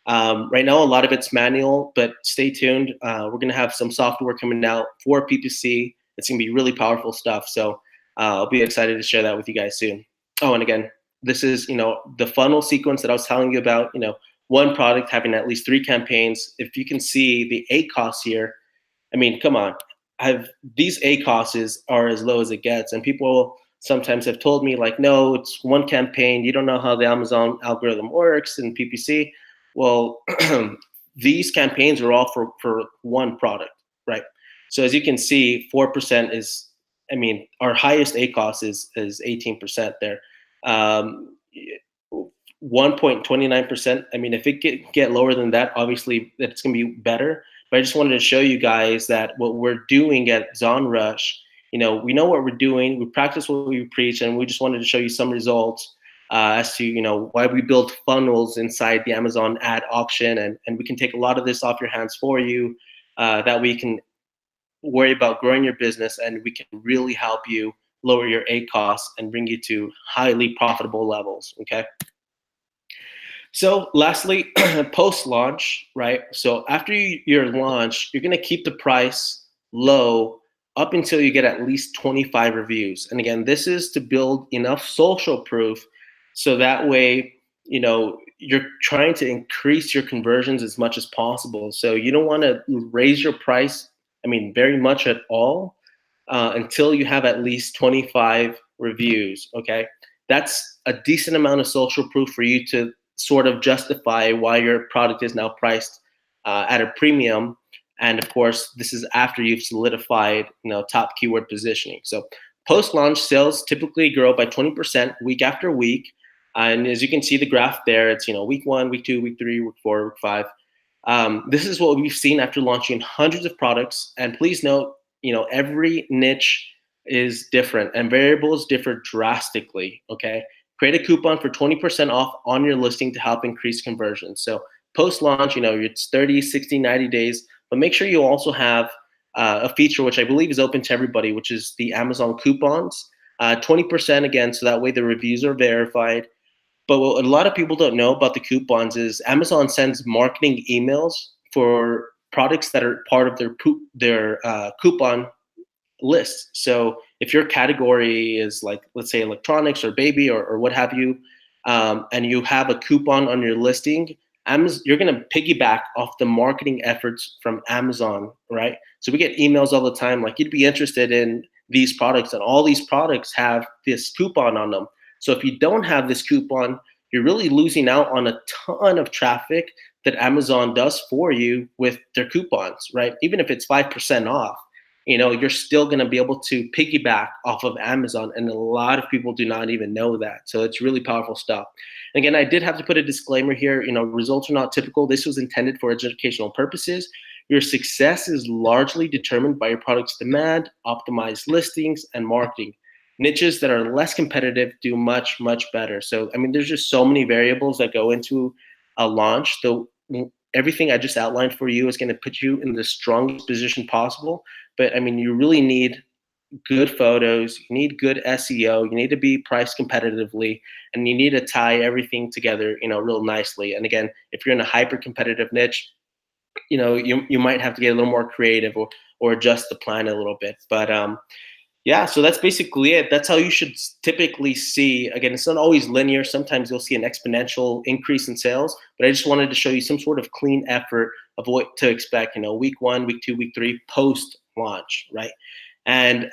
right now, a lot of it's manual, but stay tuned. We're going to have some software coming out for PPC. It's going to be really powerful stuff. So I'll be excited to share that with you guys soon. Oh, and again, this is the funnel sequence that I was telling you about. One product having at least 3 campaigns. If you can see the ACoS here, I mean, come on. These ACoSs are as low as it gets, and people sometimes have told me like, no, it's one campaign. You don't know how the Amazon algorithm works in PPC. Well, these campaigns are all for one product, right? So as you can see, 4% is, our highest ACoS is 18% there. 1.29%. If it get lower than that, obviously it's going to be better. But I just wanted to show you guys that what we're doing at ZonRush, we know what we're doing. We practice what we preach, and we just wanted to show you some results as to why we build funnels inside the Amazon ad auction, and we can take a lot of this off your hands for you, that we can worry about growing your business, and we can really help you lower your ACoS and bring you to highly profitable levels. Okay. So lastly, post-launch, right? So after your launch, you're going to keep the price low up until you get at least 25 reviews. And again, this is to build enough social proof so that way, you're trying to increase your conversions as much as possible. So you don't want to raise your price, very much at all, until you have at least 25 reviews, okay? That's a decent amount of social proof for you to sort of justify why your product is now priced at a premium. And of course, this is after you've solidified, top keyword positioning. So post-launch sales typically grow by 20% week after week. And as you can see the graph there, it's, week 1, week 2, week 3, week 4, week 5. This is what we've seen after launching hundreds of products. And please note, every niche is different and variables differ drastically, okay? Create a coupon for 20% off on your listing to help increase conversion. So post-launch, it's 30, 60, 90 days, but make sure you also have a feature which I believe is open to everybody, which is the Amazon coupons, 20% again, so that way the reviews are verified. But what a lot of people don't know about the coupons is Amazon sends marketing emails for products that are part of their coupon list. So if your category is like, let's say electronics or baby or what have you, and you have a coupon on your listing, you're going to piggyback off the marketing efforts from Amazon, right? So we get emails all the time like, you'd be interested in these products, and all these products have this coupon on them. So if you don't have this coupon, you're really losing out on a ton of traffic that Amazon does for you with their coupons, right? Even if it's 5% off, you're still going to be able to piggyback off of Amazon. And a lot of people do not even know that. So it's really powerful stuff. And again, I did have to put a disclaimer here, results are not typical. This was intended for educational purposes. Your success is largely determined by your product's demand, optimized listings, and marketing. Niches that are less competitive do much, much better. So, there's just so many variables that go into a launch. So everything I just outlined for you is going to put you in the strongest position possible. But you really need good photos, you need good SEO, you need to be priced competitively, and you need to tie everything together, real nicely. And again, if you're in a hyper competitive niche, you might have to get a little more creative or adjust the plan a little bit. But yeah, so that's basically it. That's how you should typically see. Again, it's not always linear. Sometimes you'll see an exponential increase in sales, but I just wanted to show you some sort of clean effort of what to expect, week 1, week 2, week 3, post launch, right? And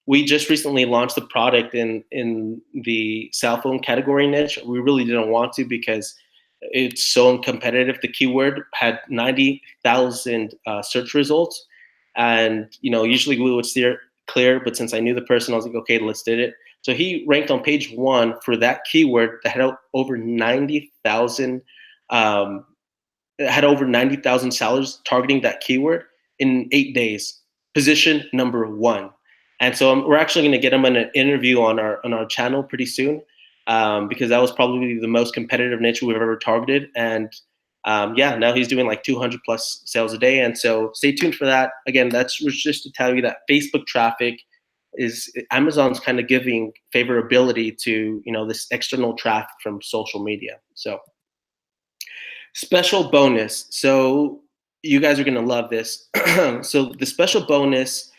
we just recently launched the product in the cell phone category niche. We really didn't want to because it's so competitive. The keyword had 90,000 search results, and usually we would steer clear, but since I knew the person, I was like, okay, let's do it. So he ranked on page 1 for that keyword that had over 90,000 sellers targeting that keyword in 8 days. Position number 1. And so we're actually going to get him an interview on our channel pretty soon, because that was probably the most competitive niche we've ever targeted. And yeah, now he's doing like 200 plus sales a day. And so stay tuned for that. Again, that's just to tell you that Facebook traffic is Amazon's kind of giving favorability to, this external traffic from social media. So special bonus. So you guys are going to love this. So the special bonus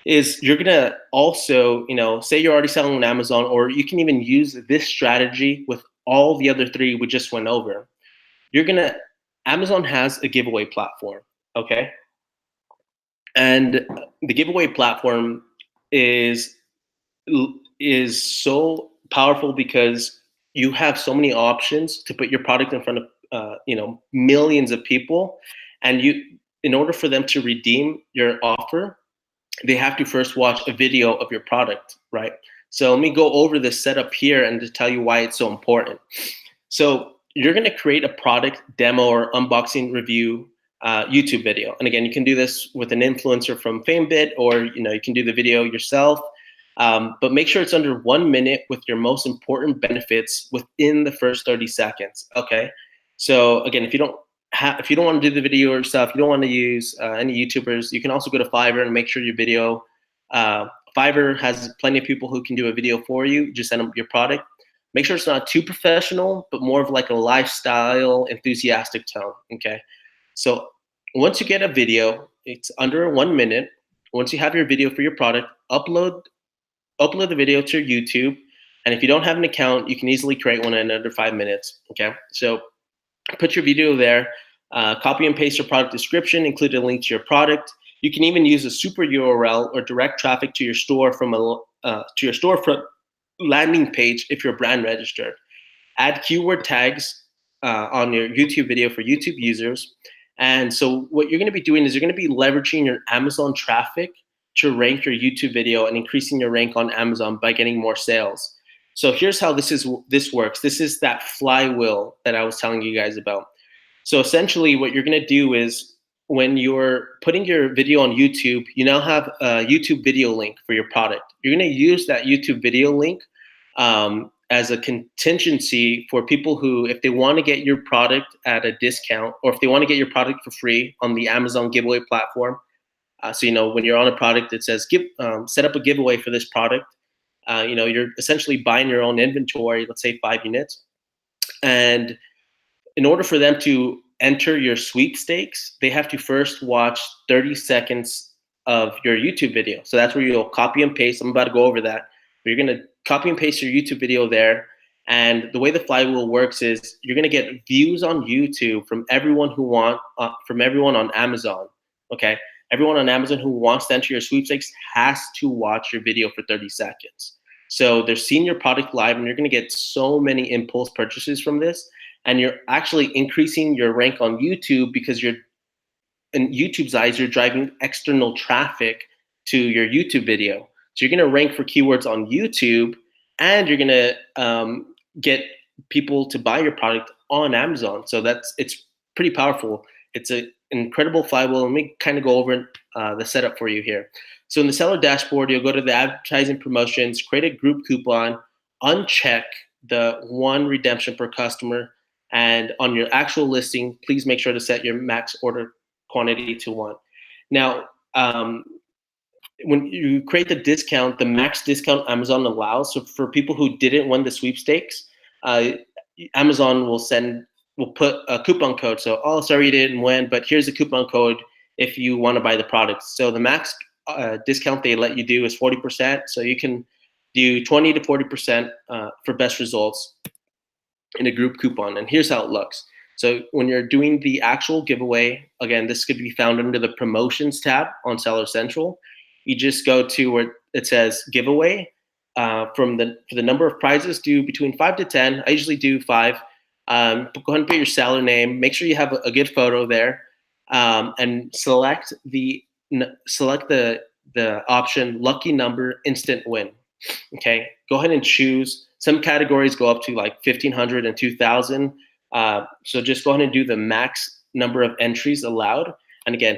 is you're going to also, say you're already selling on Amazon, or you can even use this strategy with all the other 3 we just went over. Amazon has a giveaway platform, okay? And the giveaway platform is so powerful because you have so many options to put your product in front of millions of people, and in order for them to redeem your offer, they have to first watch a video of your product, right? So let me go over the setup here and to tell you why it's so important. So you're going to create a product demo or unboxing review YouTube video. And again, you can do this with an influencer from FameBit, or you can do the video yourself. But make sure it's under 1 minute with your most important benefits within the first 30 seconds. Okay. So again, if you don't want to do the video yourself, you don't want to use any YouTubers, you can also go to Fiverr and make sure your video. Fiverr has plenty of people who can do a video for you. Just send them your product. Make sure it's not too professional, but more of like a lifestyle, enthusiastic tone, okay? So once you get a video, it's under 1 minute. Once you have your video for your product, upload the video to YouTube. And if you don't have an account, you can easily create one in under 5 minutes, okay? So put your video there, copy and paste your product description, include a link to your product. You can even use a super URL or direct traffic to your store from to your storefront landing page if you're brand registered. Add keyword tags on your YouTube video for YouTube users. And so what you're going to be doing is you're going to be leveraging your Amazon traffic to rank your YouTube video and increasing your rank on Amazon by getting more sales. So here's how this works. This is that flywheel that I was telling you guys about. So essentially what you're going to do is when you're putting your video on YouTube, you now have a YouTube video link for your product. You're going to use that YouTube video link as a contingency for people who, if they want to get your product at a discount, or if they want to get your product for free on the Amazon giveaway platform. So, when you're on a product, it says set up a giveaway for this product. You're essentially buying your own inventory, let's say 5 units. And in order for them to enter your sweepstakes, they have to first watch 30 seconds of your YouTube video. So that's where you'll copy and paste. I'm about to go over that. But you're going to copy and paste your YouTube video there. And the way the flywheel works is you're going to get views on YouTube from everyone from everyone on Amazon. Okay, everyone on Amazon who wants to enter your sweepstakes has to watch your video for 30 seconds. So they're seeing your product live, and you're going to get so many impulse purchases from this. And you're actually increasing your rank on YouTube because you're, in YouTube's eyes, you're driving external traffic to your YouTube video. So you're going to rank for keywords on YouTube, and you're going to get people to buy your product on Amazon. So it's pretty powerful. It's an incredible flywheel. Let me kind of go over the setup for you here. So in the seller dashboard, you'll go to the advertising promotions, create a group coupon, uncheck the 1 redemption per customer, and on your actual listing, please make sure to set your max order quantity to 1. Now, when you create the discount, the max discount Amazon allows, so for people who didn't win the sweepstakes, Amazon will put a coupon code. So, oh, sorry you didn't win, but here's a coupon code if you want to buy the product. So the max discount they let you do is 40%. So you can do 20 to 40% for best results in a group coupon. And here's how it looks. So when you're doing the actual giveaway, again, this could be found under the promotions tab on Seller Central. You just go to where it says giveaway. For the number of prizes, do between 5 to 10. I usually do 5. Go ahead and put your seller name. Make sure you have a good photo there, and select the option lucky number instant win. Okay, go ahead and choose. Some categories go up to like 1,500 and 2,000. So just go ahead and do the max number of entries allowed. And again,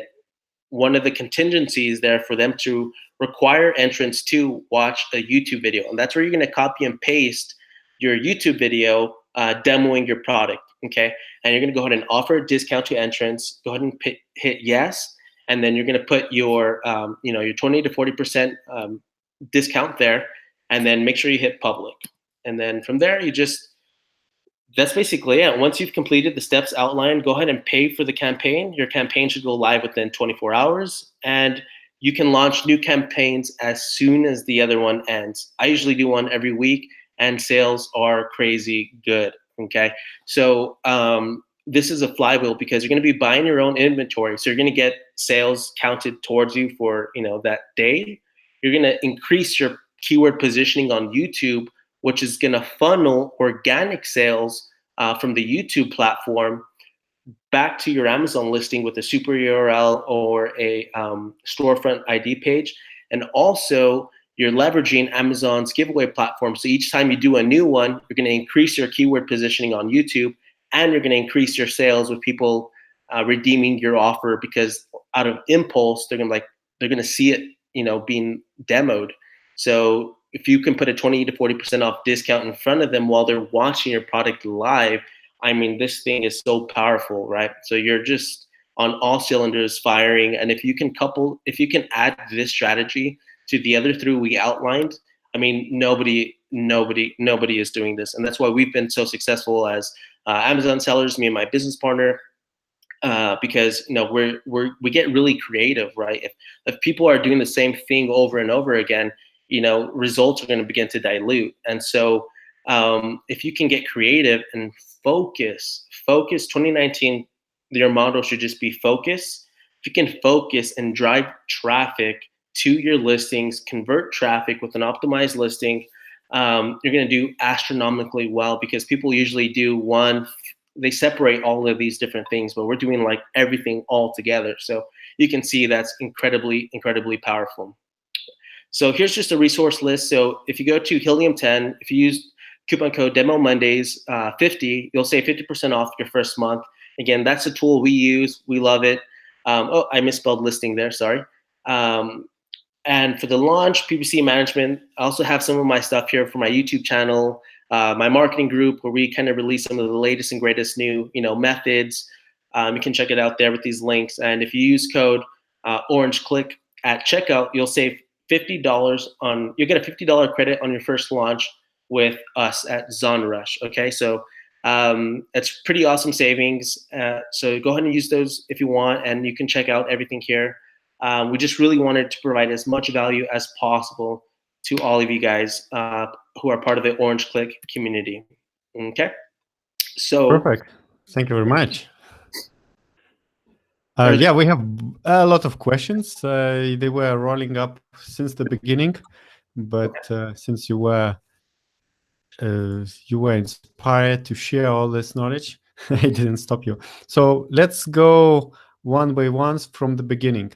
one of the contingencies there for them to require entrants to watch a YouTube video. And that's where you're going to copy and paste your YouTube video demoing your product. Okay, and you're going to go ahead and offer a discount to entrants. Go ahead and hit yes, and then you're going to put your your 20 to 40% discount there, and then make sure you hit public. And then from there, that's basically it. Once you've completed the steps outlined, go ahead and pay for the campaign. Your campaign should go live within 24 hours, and you can launch new campaigns as soon as the other one ends. I usually do one every week, and sales are crazy good. Okay, so this is a flywheel because you're going to be buying your own inventory, so you're going to get sales counted towards you for that day. You're going to increase your keyword positioning on YouTube, which is going to funnel organic sales from the YouTube platform back to your Amazon listing with a super URL or a storefront ID page. And also, you're leveraging Amazon's giveaway platform. So each time you do a new one, you're going to increase your keyword positioning on YouTube, and you're going to increase your sales with people redeeming your offer, because out of impulse, they're going to see it, being demoed. So if you can put a 20 to 40% off discount in front of them while they're watching your product live, I mean, this thing is so powerful, right? So you're just on all cylinders firing. And if you can add this strategy to the other 3 we outlined, I mean, nobody is doing this. And that's why we've been so successful as Amazon sellers, me and my business partner, because we get really creative, right? If people are doing the same thing over and over again, results are going to begin to dilute. And so if you can get creative and focus 2019, your model should just be focus. If you can focus and drive traffic to your listings, convert traffic with an optimized listing, you're going to do astronomically well, because people usually they separate all of these different things, but we're doing like everything all together. So you can see that's incredibly, incredibly powerful. So here's just a resource list. So if you go to Helium 10, if you use coupon code Demo Mondays 50, you'll save 50% off your first month. Again, that's a tool we use. We love it. I misspelled listing there, sorry. And for the launch, PPC management, I also have some of my stuff here for my YouTube channel, my marketing group, where we kind of release some of the latest and greatest new methods. You can check it out there with these links. And if you use code OrangeClick at checkout, you'll save $50 you'll get a $50 credit on your first launch with us at ZonRush. Okay, so it's pretty awesome savings. So go ahead and use those if you want, and you can check out everything here. We just really wanted to provide as much value as possible to all of you guys who are part of the OrangeClick community. Okay. So Perfect. Thank you very much. Yeah, we have a lot of questions. They were rolling up since the beginning, but since you were inspired to share all this knowledge, I didn't stop you. So let's go one by one from the beginning.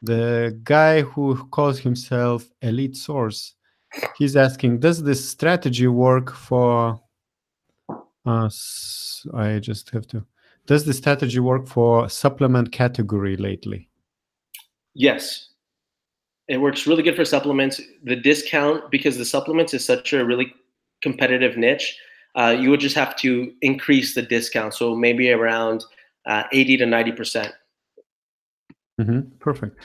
The guy who calls himself Elite Source, he's asking, does this strategy work for us? I just have to. Does the strategy work for supplement category lately? yes, it works really good for supplements. The discount, because the supplements is such a really competitive niche, you would just have to increase the discount. So maybe around 80 to 90%. Perfect.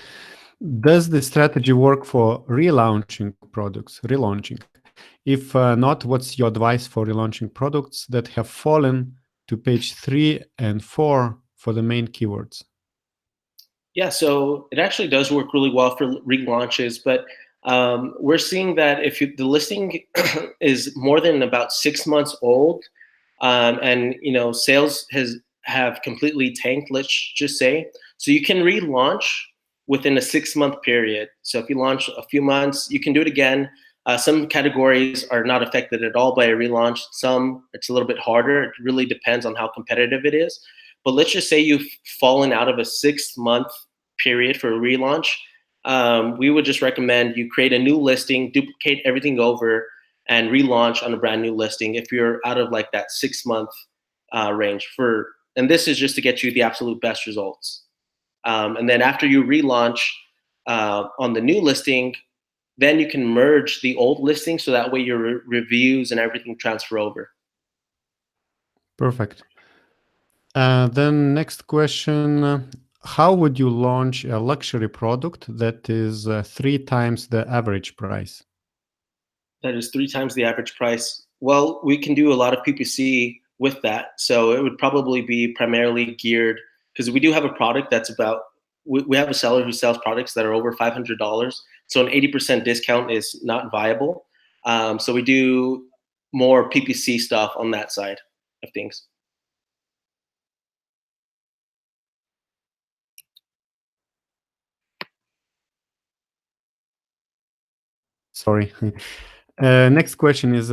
Does the strategy work for relaunching products? Relaunching. If not, what's your advice for relaunching products that have fallen to page 3 and 4 for the main keywords? Yeah, so it actually does work really well for relaunches, but we're seeing that if the listing is more than about 6 months old, and sales have completely tanked, let's just say, so you can relaunch within a 6 month period. So if you launch a few months, you can do it again. Some categories are not affected at all by a relaunch. Some it's a little bit harder. It really depends on how competitive it is. But let's just say you've fallen out of a 6 month period for a relaunch. We would just recommend you create a new listing, duplicate everything over, and relaunch on a brand new listing if you're out of like that 6 month range. And this is just to get you the absolute best results. And then after you relaunch on the new listing, then you can merge the old listing so that way your reviews and everything transfer over. Perfect. Then next question, how would you launch a luxury product that is 3 times the average price? That is 3 times the average price. Well, we can do a lot of PPC with that. So it would probably be primarily geared, because we do have a product that's we have a seller who sells products that are over $500. So an 80% discount is not viable. So we do more PPC stuff on that side of things. Sorry. Next question is,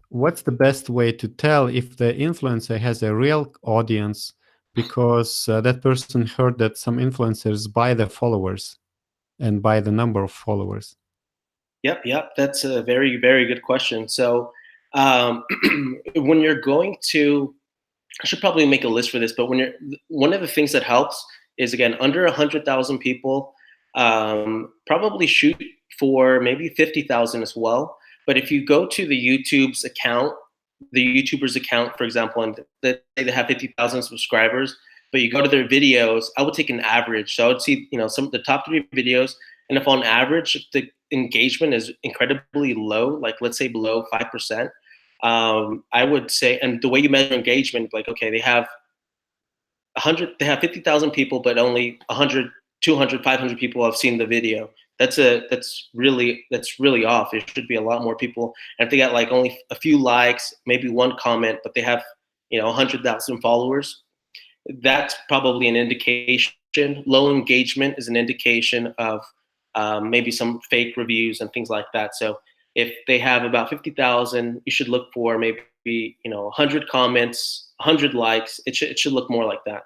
what's the best way to tell if the influencer has a real audience? Because that person heard that some influencers buy the followers and buy the number of followers. Yep. That's a very, very good question. So when you're going to, I should probably make a list for this, but one of the things that helps is, again, under 100,000 people, probably shoot for maybe 50,000 as well. But if you go to the YouTuber's account, for example, and let's say they have 50,000 subscribers, but you go to their videos, I would take an average. So I would see, some of the top 3 videos, and if on average, if the engagement is incredibly low, like let's say below 5%, I would say, and the way you measure engagement, like, okay, they have 50,000 people, but only 100, 200, 500 people have seen the video. That's really off. It should be a lot more people. And if they got like only a few likes, maybe one comment, but they have 100,000 followers, that's probably an indication. Low engagement is an indication of maybe some fake reviews and things like that. So if they have about 50,000, you should look for maybe 100 comments, 100 likes. It should look more like that.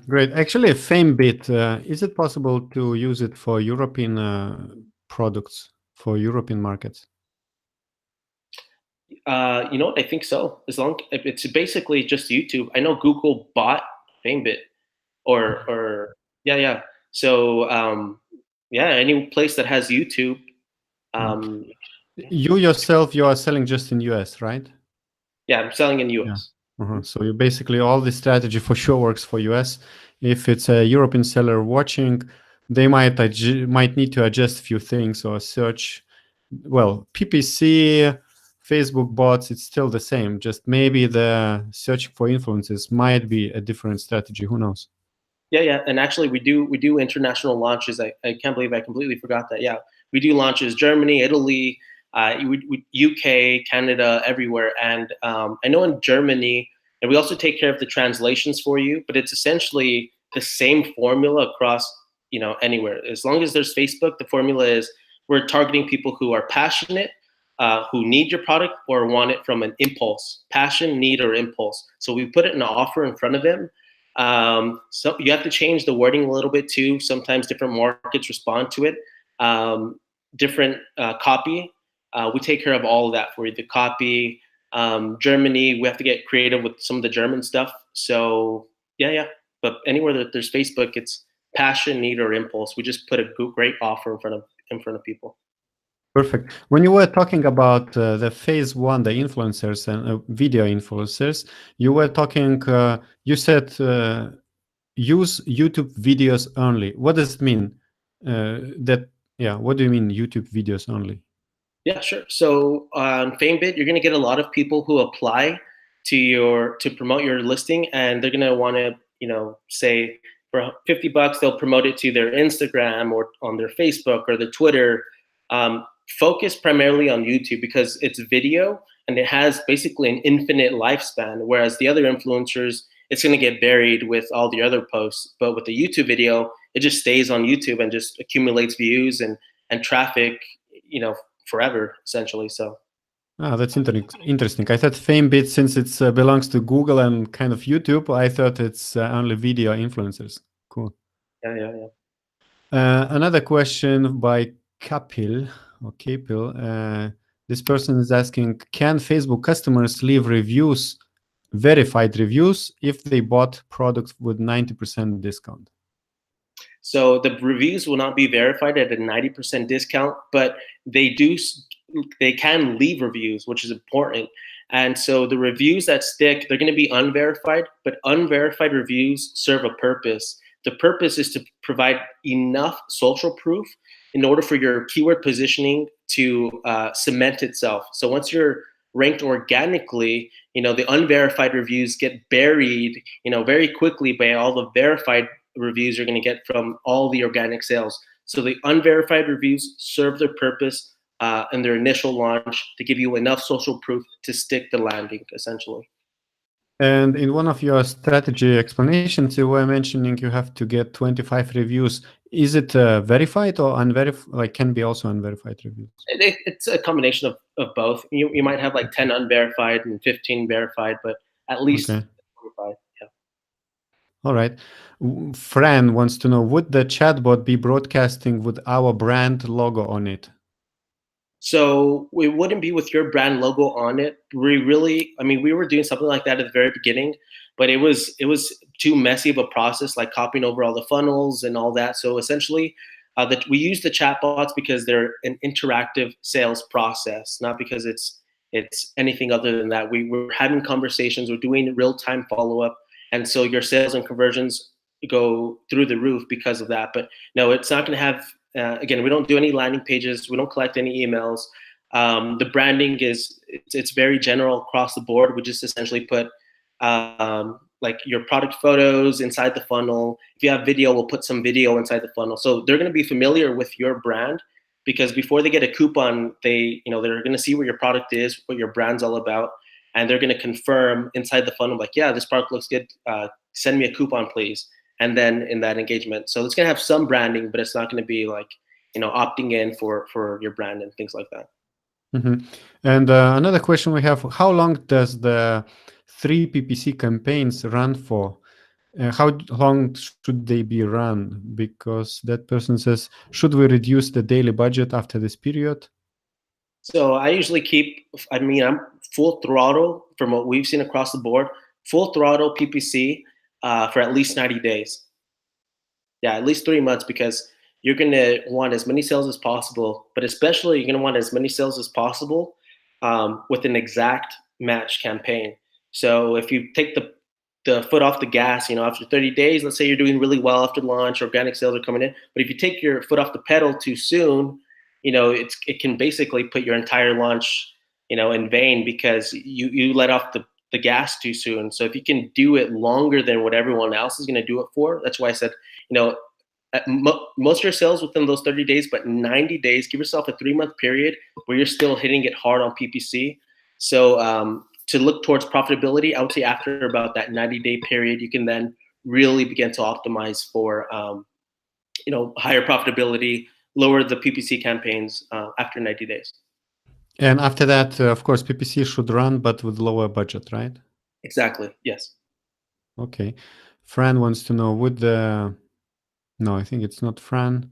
Great. Actually, a FameBit, is it possible to use it for European products, for European markets? You know what? I think so. As long if it's basically just YouTube. I know Google bought FameBit, or yeah. So yeah, any place that has YouTube. Um, You yourself, you are selling just in US, right? yeah, I'm selling in Yeah. US. So you basically, all the strategy for sure works for US. If it's a European seller watching, they might need to adjust a few things or search. Well, PPC, Facebook bots, it's still the same. Just maybe the search for influences might be a different strategy. Who knows? Yeah, and actually we do international launches. I can't believe I completely forgot that. Yeah, we do launches Germany, Italy, UK, Canada, everywhere. And I know in Germany, and we also take care of the translations for you, but it's essentially the same formula across, anywhere. As long as there's Facebook, the formula is we're targeting people who are passionate, who need your product or want it from an impulse, passion, need, or impulse. So we put it in an offer in front of them. So you have to change the wording a little bit too. Sometimes different markets respond to it. Different copy. We take care of all of that for you. The copy. Germany, we have to get creative with some of the German stuff. So yeah. But anywhere that there's Facebook, it's passion, need, or impulse. We just put a great offer in front of people. Perfect. When you were talking about the phase one, the influencers and video influencers, you were talking, you said use YouTube videos only. What does it mean? What do you mean YouTube videos only? Yeah, sure. So on FameBit, you're going to get a lot of people who apply to promote your listing, and they're going to want to, say for $50, they'll promote it to their Instagram or on their Facebook or their Twitter. Focus primarily on YouTube because it's video and it has basically an infinite lifespan, whereas the other influencers, it's going to get buried with all the other posts. But with the YouTube video, it just stays on YouTube and just accumulates views and traffic, forever, essentially. So that's interesting. I thought FameBit, since it belongs to Google and kind of YouTube, I thought it's only video influencers. Cool. Yeah. Another question by Kapil. This person is asking, can Facebook customers leave reviews, verified reviews, if they bought products with 90% discount? So the reviews will not be verified at a 90% discount, but they can leave reviews, which is important. And so the reviews that stick, they're going to be unverified, but unverified reviews serve a purpose. The purpose is to provide enough social proof in order for your keyword positioning to cement itself. So once you're ranked organically, the unverified reviews get buried, very quickly by all the verified reviews you're going to get from all the organic sales. So the unverified reviews serve their purpose in their initial launch to give you enough social proof to stick the landing, essentially. And in one of your strategy explanations, you were mentioning you have to get 25 reviews. Is it verified or unverified? Like, can be also unverified reviews? It's a combination of both. You might have like 10 unverified and 15 verified, but at least 25. Yeah. All right. Fran wants to know, would the chatbot be broadcasting with our brand logo on it? So we wouldn't be with your brand logo on it. We were doing something like that at the very beginning, but it was too messy of a process, like copying over all the funnels and all that. So essentially, that we use the chatbots because they're an interactive sales process, not because it's anything other than that. We're having conversations, we're doing real-time follow-up, and so your sales and conversions go through the roof because of that. But no, it's not going to have. Again, we don't do any landing pages. We don't collect any emails. The branding it's very general across the board. We just essentially put like your product photos inside the funnel. If you have video, we'll put some video inside the funnel. So they're going to be familiar with your brand because before they get a coupon, they're going to see what your product is, what your brand's all about, and they're going to confirm inside the funnel, like, yeah, this product looks good. Send me a coupon, please. And then in that engagement, so it's going to have some branding, but it's not going to be like, opting in for your brand and things like that. Mm-hmm. And another question we have, how long does the 3 PPC campaigns run for? How long should they be run? Because that person says, should we reduce the daily budget after this period? So I usually I'm full throttle from what we've seen across the board, full throttle PPC for at least 90 days. Yeah, at least 3 months, because you're going to want as many sales as possible, but especially you're going to want as many sales as possible with an exact match campaign. So if you take the foot off the gas, after 30 days, let's say you're doing really well after launch, organic sales are coming in, but if you take your foot off the pedal too soon, it can basically put your entire launch, in vain because you let off the gas too soon. So if you can do it longer than what everyone else is going to do it for, that's why I said, most of your sales within those 30 days, but 90 days, give yourself a 3-month period where you're still hitting it hard on PPC. So to look towards profitability, I would say after about that 90-day period, you can then really begin to optimize for higher profitability, lower the PPC campaigns after 90 days. And after that, of course, PPC should run, but with lower budget, right? Exactly. Yes. Okay. Fran wants to know, no, I think it's not Fran.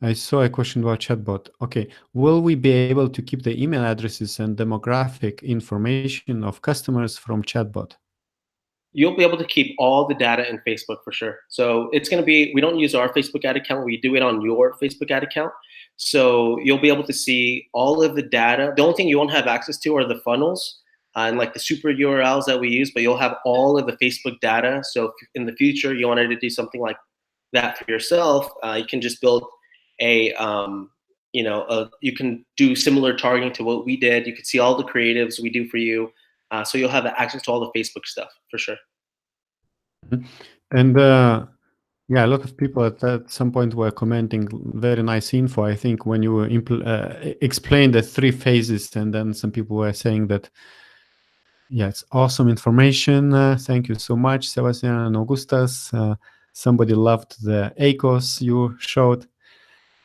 I saw a question about chatbot. Okay. Will we be able to keep the email addresses and demographic information of customers from chatbot? You'll be able to keep all the data in Facebook for sure. So it's going to be, we don't use our Facebook ad account. We do it on your Facebook ad account. So you'll be able to see all of the data. The only thing you won't have access to are the funnels and like the super URLs that we use, but you'll have all of the Facebook data. So if in the future you wanted to do something like that for yourself, you can just build you can do similar targeting to what we did. You can see all the creatives we do for you. So you'll have access to all the Facebook stuff for sure. And yeah, a lot of people at some point were commenting very nice info. I think when you explained the 3 phases, and then some people were saying that, yeah, it's awesome information. Thank you so much, Sebastian and Augustas. Somebody loved the ACOS you showed.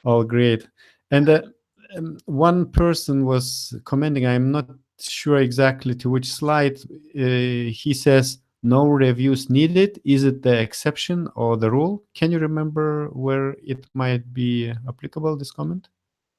All great. And one person was commenting, I'm not sure exactly to which slide. He says, no reviews needed. Is it the exception or the rule? Can you remember where it might be applicable, this comment?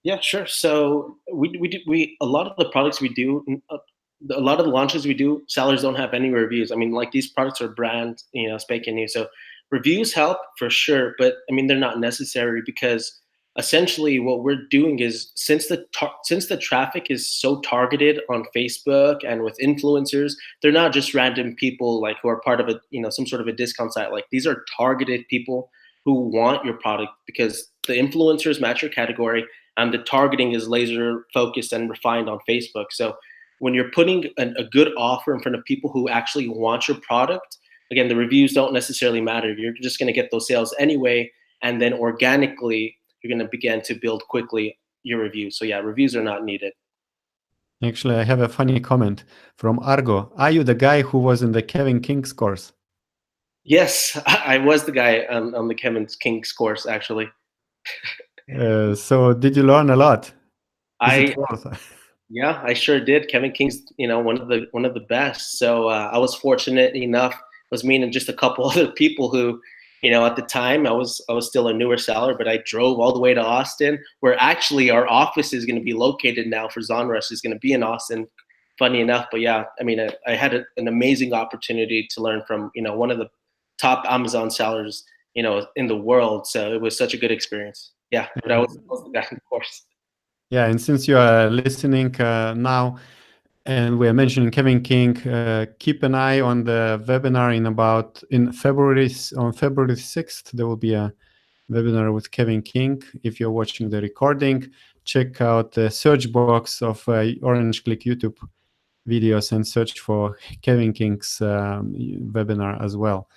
Yeah, sure. So we a lot of the products we do, a lot of the launches we do, sellers don't have any reviews. I mean, like these products are brand, spanking new. So reviews help for sure, but I mean they're not necessary because essentially what we're doing is since the traffic is so targeted on Facebook and with influencers, they're not just random people like who are part of some sort of a discount site. Like these are targeted people who want your product because the influencers match your category and the targeting is laser focused and refined on Facebook. So when you're putting a good offer in front of people who actually want your product, again, the reviews don't necessarily matter. You're just going to get those sales anyway, and then organically you're going to begin to build quickly your reviews. So yeah, reviews are not needed. Actually, I have a funny comment from Argo. Are you the guy who was in the Kevin King's course? Yes, I was the guy on the Kevin King's course actually. So did you learn a lot? Is it worth? Yeah, I sure did. Kevin King's, one of the best. So I was fortunate enough. It was me and just a couple other people who, at the time I was still a newer seller, but I drove all the way to Austin, where actually our office is going to be located now for Zonrush. Is going to be in Austin. Funny enough, but yeah, I mean, I had an amazing opportunity to learn from one of the top Amazon sellers in the world. So it was such a good experience. Yeah, but I was the guy, of course. Yeah, and since you are listening now, and we're mentioning Kevin King, keep an eye on the webinar on February 6th. There will be a webinar with Kevin King. If you're watching the recording, check out the search box of Orange Click YouTube videos and search for Kevin King's webinar as well.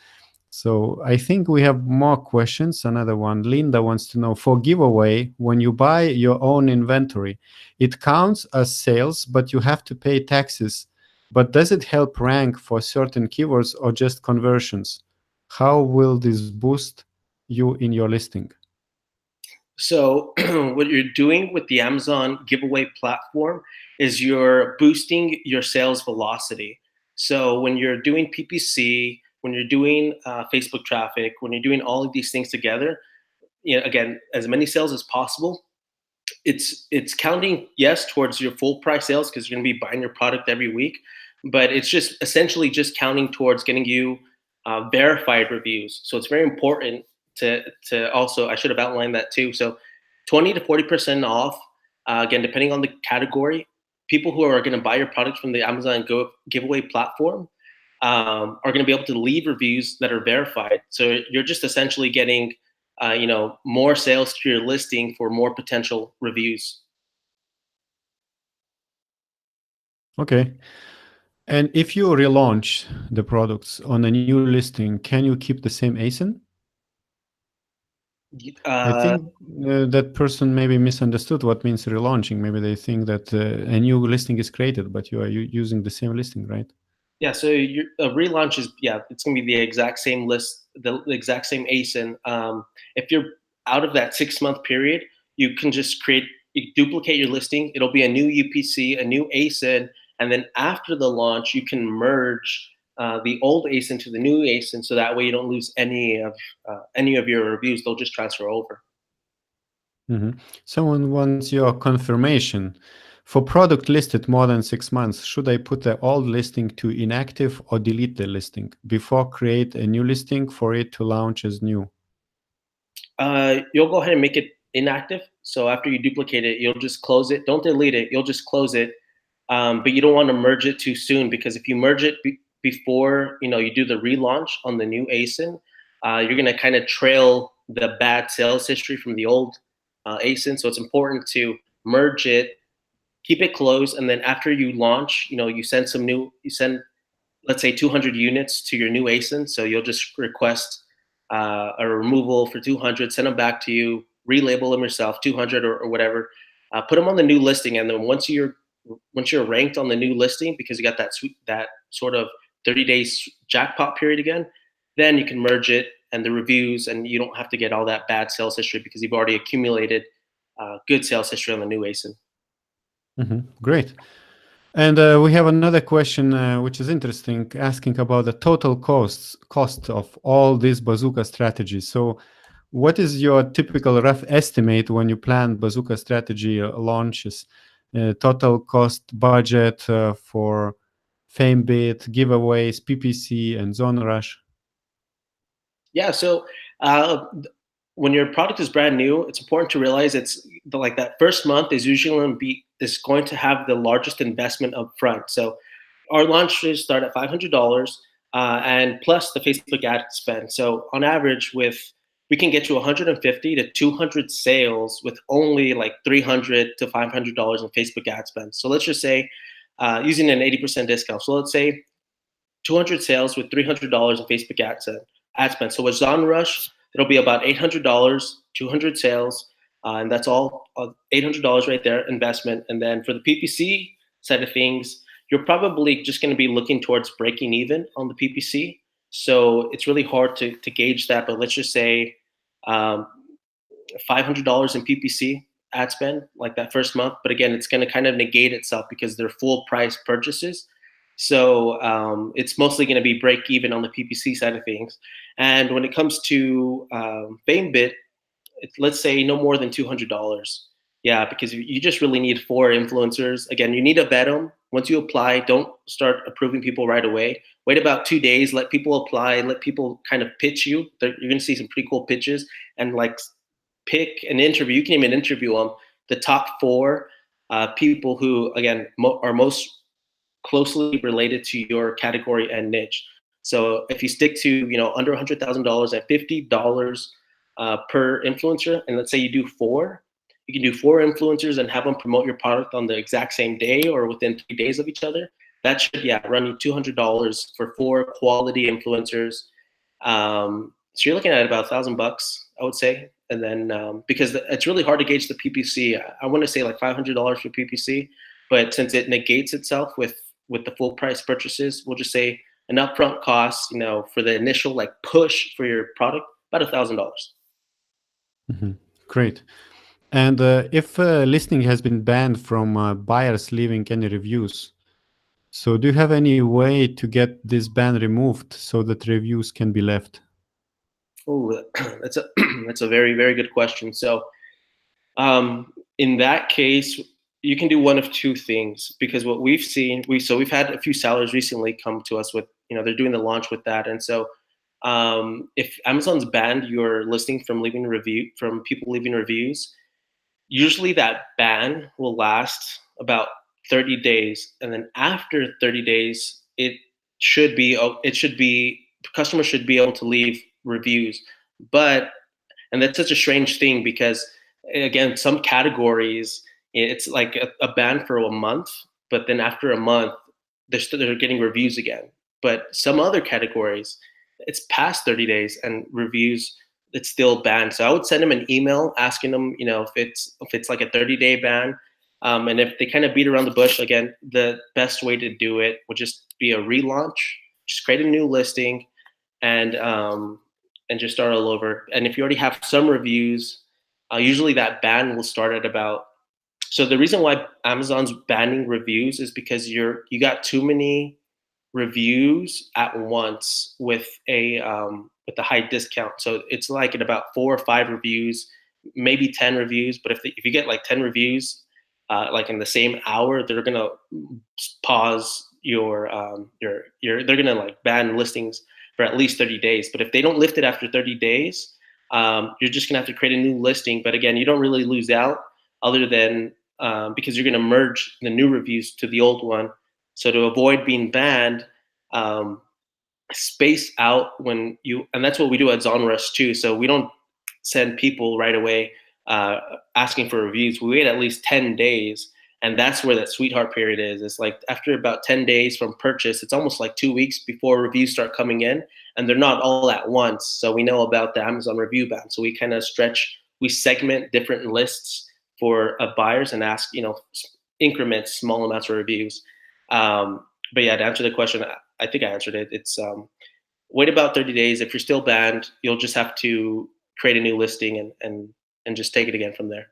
So I think we have more questions. Another one, Linda wants to know, for giveaway, when you buy your own inventory, it counts as sales, but you have to pay taxes. But does it help rank for certain keywords or just conversions? How will this boost you in your listing? So what you're doing with the Amazon giveaway platform is you're boosting your sales velocity. So when you're doing PPC, when you're doing Facebook traffic, when you're doing all of these things together, again, as many sales as possible, it's counting, yes, towards your full price sales because you're going to be buying your product every week, but it's just essentially just counting towards getting you verified reviews. So it's very important to also, I should have outlined that too. So 20 to 40% off, again, depending on the category. People who are going to buy your product from the Amazon giveaway platform are going to be able to leave reviews that are verified. So you're just essentially getting more sales to your listing for more potential reviews. Okay. And if you relaunch the products on a new listing, can you keep the same ASIN? I think that person maybe misunderstood what means relaunching. Maybe they think that a new listing is created, but you are using the same listing, right? Yeah, so a relaunch is, yeah, it's going to be the exact same list, the exact same ASIN. If you're out of that 6-month period, you can just you duplicate your listing. It'll be a new UPC, a new ASIN, and then after the launch, you can merge the old ASIN to the new ASIN, so that way you don't lose any of your reviews. They'll just transfer over. Someone wants your confirmation. For product listed more than 6 months, should I put the old listing to inactive or delete the listing before create a new listing for it to launch as new? You'll go ahead and make it inactive. So after you duplicate it, you'll just close it. Don't delete it. You'll just close it. But you don't want to merge it too soon, because if you merge it before you do the relaunch on the new ASIN, you're going to kind of trail the bad sales history from the old ASIN. So it's important to merge it, keep it closed, and then after you launch, you send let's say 200 units to your new ASIN. So you'll just request a removal for 200, send them back to you, relabel them yourself, 200 or whatever, put them on the new listing. And then once you're ranked on the new listing, because you got that sort of 30 days jackpot period again, then you can merge it and the reviews, and you don't have to get all that bad sales history because you've already accumulated good sales history on the new ASIN. Great. And we have another question, which is interesting, asking about the total cost of all these Bazooka strategies. So, what is your typical rough estimate when you plan Bazooka strategy launches? Total cost budget for FameBit, giveaways, PPC, and Zone Rush? Yeah. So when your product is brand new, it's important to realize like that first month is usually going to have the largest investment up front. So our launches start at $500 and plus the Facebook ad spend. So on average, we can get you 150 to 200 sales with only like $300 to $500 in Facebook ad spend. So let's just say using an 80% discount. So let's say 200 sales with $300 in Facebook ad spend. So with ZonRush, it'll be about $800, 200 sales, and that's all $800 right there, investment. And then for the PPC side of things, you're probably just going to be looking towards breaking even on the PPC. So it's really hard to gauge that, but let's just say $500 in PPC ad spend like that first month. But again, it's going to kind of negate itself because they're full price purchases. So it's mostly going to be break even on the PPC side of things. And when it comes to FameBit, let's say no more than $200. Yeah, because you just really need 4 influencers. Again, you need to vet them. Once you apply, don't start approving people right away. Wait about 2 days, let people apply, let people kind of pitch you. You're going to see some pretty cool pitches, and like pick an interview. You can even interview them, the top 4 people who, again, are most closely related to your category and niche. So if you stick to under $100,000 at $50 per influencer, and let's say you do 4, you can do 4 influencers and have them promote your product on the exact same day or within 3 days of each other. That should run you $200 for 4 quality influencers. So you're looking at about $1,000, I would say. And then because it's really hard to gauge the PPC, I want to say like $500 for PPC, but since it negates itself with the full price purchases, we'll just say an upfront cost, for the initial like push for your product, about $1,000. Great. And if a listing has been banned from buyers leaving any reviews, so do you have any way to get this ban removed so that reviews can be left? Oh, that's a very, very good question. So in that case, you can do one of 2 things, because what we've seen, we've had a few sellers recently come to us with, they're doing the launch with that. And so if Amazon's banned your listing from people leaving reviews, usually that ban will last about 30 days. And then after 30 days, customers should be able to leave reviews. And that's such a strange thing, because again, some categories, it's like a ban for a month, but then after a month, they're getting reviews again. But some other categories, it's past 30 days and reviews, it's still banned. So I would send them an email asking them, if it's like a 30-day ban. And if they kind of beat around the bush, again, the best way to do it would just be a relaunch. Just create a new listing and just start all over. And if you already have some reviews, usually that ban will start at about. So the reason why Amazon's banning reviews is because you got too many reviews at once with a high discount. So it's like at about 4 or 5 reviews, maybe 10 reviews. But if you get like 10 reviews, like in the same hour, they're gonna pause they're gonna like ban listings for at least 30 days. But if they don't lift it after 30 days, you're just gonna have to create a new listing. But again, you don't really lose out other than because you're gonna merge the new reviews to the old one. So to avoid being banned, space out and that's what we do at ZonRush too. So we don't send people right away asking for reviews. We wait at least 10 days. And that's where that sweetheart period is. It's like after about 10 days from purchase, it's almost like 2 weeks before reviews start coming in, and they're not all at once. So we know about the Amazon review ban. So we kind of we segment different lists for buyers and ask, increment small amounts of reviews. But yeah, to answer the question, I think I answered it. It's wait about 30 days. If you're still banned, you'll just have to create a new listing and just take it again from there.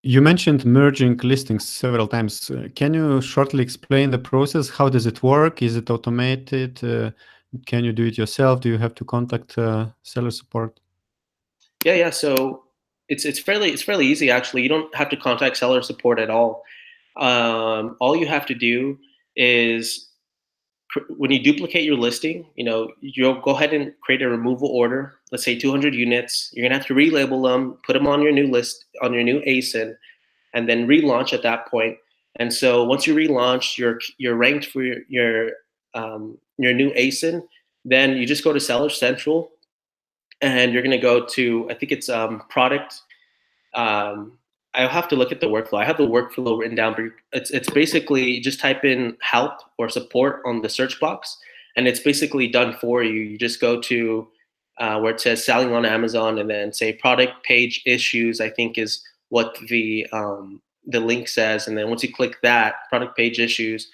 You mentioned merging listings several times. Can you shortly explain the process? How does it work? Is it automated? Can you do it yourself? Do you have to contact seller support? Yeah. So it's fairly easy actually. You don't have to contact seller support at all. All you have to do is when you duplicate your listing, you'll go ahead and create a removal order. Let's say 200 units. You're gonna have to relabel them, put them on your new list, on your new ASIN, and then relaunch at that point. And so once you relaunch, you're ranked for your new ASIN. Then you just go to Seller Central, and you're gonna go to, I think it's product. I'll have to look at the workflow. I have the workflow written down, but it's basically just type in help or support on the search box, and it's basically done for you. You just go to where it says selling on Amazon, and then say product page issues, I think is what the link says. And then once you click that product page issues,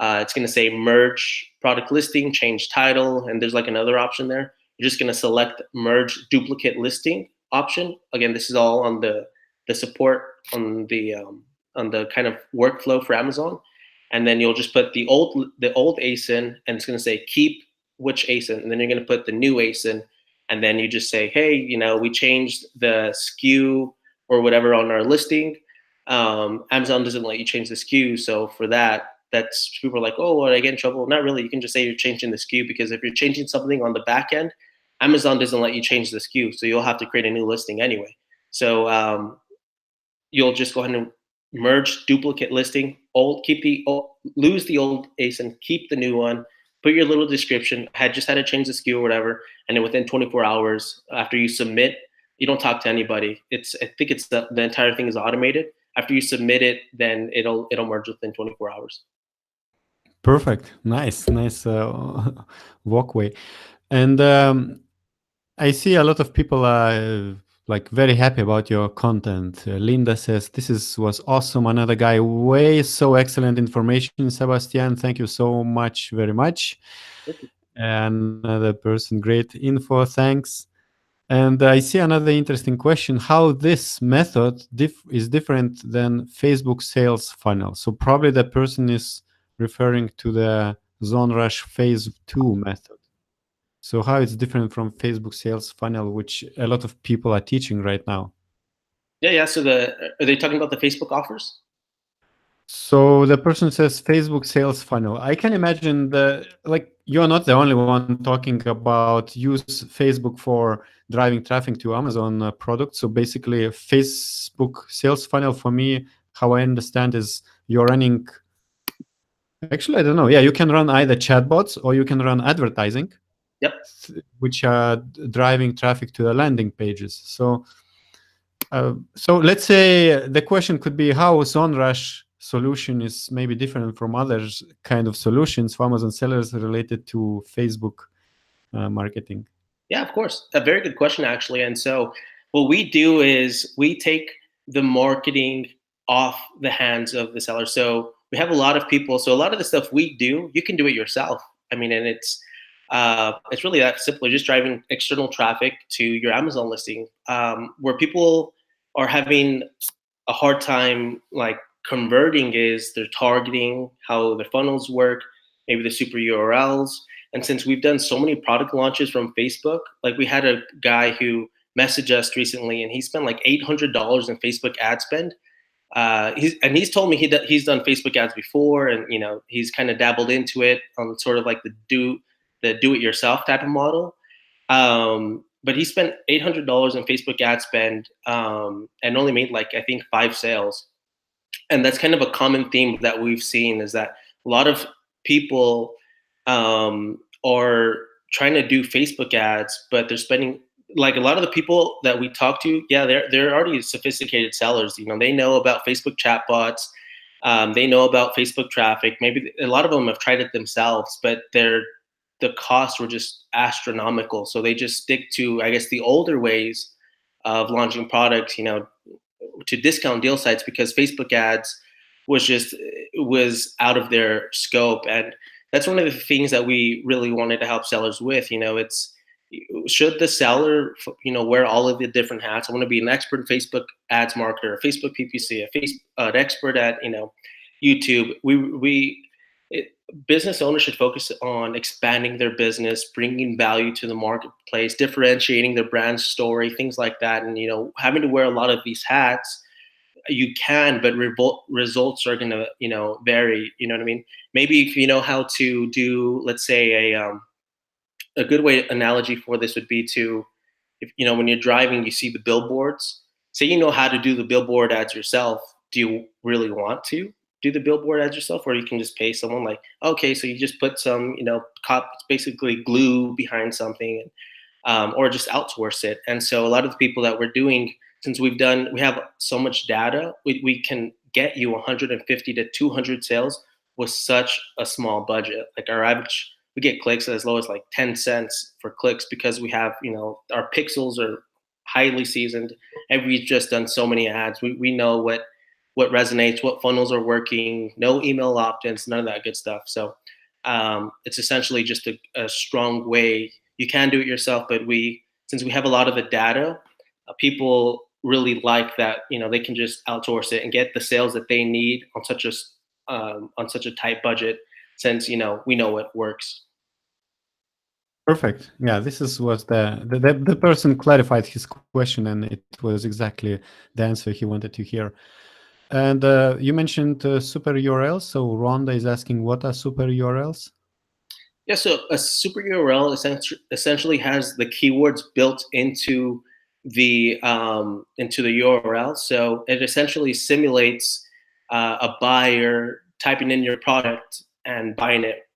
it's going to say merge product listing, change title, and there's like another option there. You're just going to select merge duplicate listing option. Again, this is all on the support on the kind of workflow for Amazon. And then you'll just put the old ASIN, and it's going to say keep which ASIN, and then you're going to put the new ASIN, and then you just say, hey, we changed the SKU or whatever on our listing. Amazon doesn't let you change the SKU, so for that's people are like, oh, will I get in trouble? Not really. You can just say you're changing the SKU, because if you're changing something on the back end, Amazon doesn't let you change the SKU, so you'll have to create a new listing anyway. So you'll just go ahead and merge duplicate listing, lose the old ASIN, keep the new one, put your little description, had to change the SKU or whatever, and then within 24 hours after you submit, you don't talk to anybody. I think it's the entire thing is automated. After you submit it, then it'll merge within 24 hours. Perfect. Nice walkway. And I see a lot of people are like very happy about your content. Linda says, was awesome. Another guy, so excellent information. Sebastian, thank you so much, very much. Another person, great info, thanks. And I see another interesting question, how this method is different than Facebook sales funnel. So probably the person is referring to the ZoneRush phase 2 method. So how it's different from Facebook sales funnel, which a lot of people are teaching right now? Yeah. So are they talking about the Facebook offers? So the person says Facebook sales funnel. I can imagine you're not the only one talking about use Facebook for driving traffic to Amazon products. So basically a Facebook sales funnel for me, how I understand is you're running, actually, I don't know. Yeah, you can run either chatbots or you can run advertising. Yep. Which are driving traffic to the landing pages. So let's say the question could be how ZoneRush solution is maybe different from others kind of solutions for Amazon sellers related to Facebook marketing. Yeah, of course. A very good question, actually. And so, what we do is we take the marketing off the hands of the seller. So we have a lot of people. So a lot of the stuff we do, you can do it yourself. I mean, and it's really that simple. You're just driving external traffic to your Amazon listing, where people are having a hard time like converting is their targeting, how their funnels work, maybe the super URLs. And since we've done so many product launches from Facebook, like we had a guy who messaged us recently and he spent like $800 in Facebook ad spend. He's told me he's done Facebook ads before, and he's kind of dabbled into it on sort of like the do it yourself type of model. But he spent $800 in Facebook ad spend, and only made like I think 5 sales. And that's kind of a common theme that we've seen is that a lot of people are trying to do Facebook ads, but they're spending like a lot of the people that we talk to. Yeah, they're already sophisticated sellers. They know about Facebook chatbots. They know about Facebook traffic. Maybe a lot of them have tried it themselves, but the costs were just astronomical. So they just stick to, I guess, the older ways of launching products. To discount deal sites because Facebook ads was out of their scope. And that's one of the things that we really wanted to help sellers with. It's should the seller wear all of the different hats. I want to be an expert Facebook ads marketer, a Facebook PPC, an expert at YouTube. Business owners should focus on expanding their business, bringing value to the marketplace, differentiating their brand story, things like that. And having to wear a lot of these hats, you can, but results are going to vary. You know what I mean? Maybe if you know how to do, let's say a good way analogy for this would be to, if when you're driving, you see the billboards. Say you know how to do the billboard ads yourself. Do you really want to do the billboard ads yourself, or you can just pay someone? Like, okay, so you just put some basically glue behind something, or just outsource it. And so a lot of the people that we're doing, since we have so much data, we can get you 150 to 200 sales with such a small budget. Like our average, we get clicks as low as like 10 cents for clicks because we have, our pixels are highly seasoned and we've just done so many ads. We know what resonates, what funnels are working, no email opt-ins, none of that good stuff. So it's essentially just a strong way. You can do it yourself, but since we have a lot of the data, people really like that. They can just outsource it and get the sales that they need on such a tight budget. Since we know what works. Perfect. Yeah, this was the person clarified his question, and it was exactly the answer he wanted to hear. And you mentioned super URLs. So Rhonda is asking, what are super URLs? Yeah, so a super URL essentially has the keywords built into the URL. So it essentially simulates a buyer typing in your product and buying it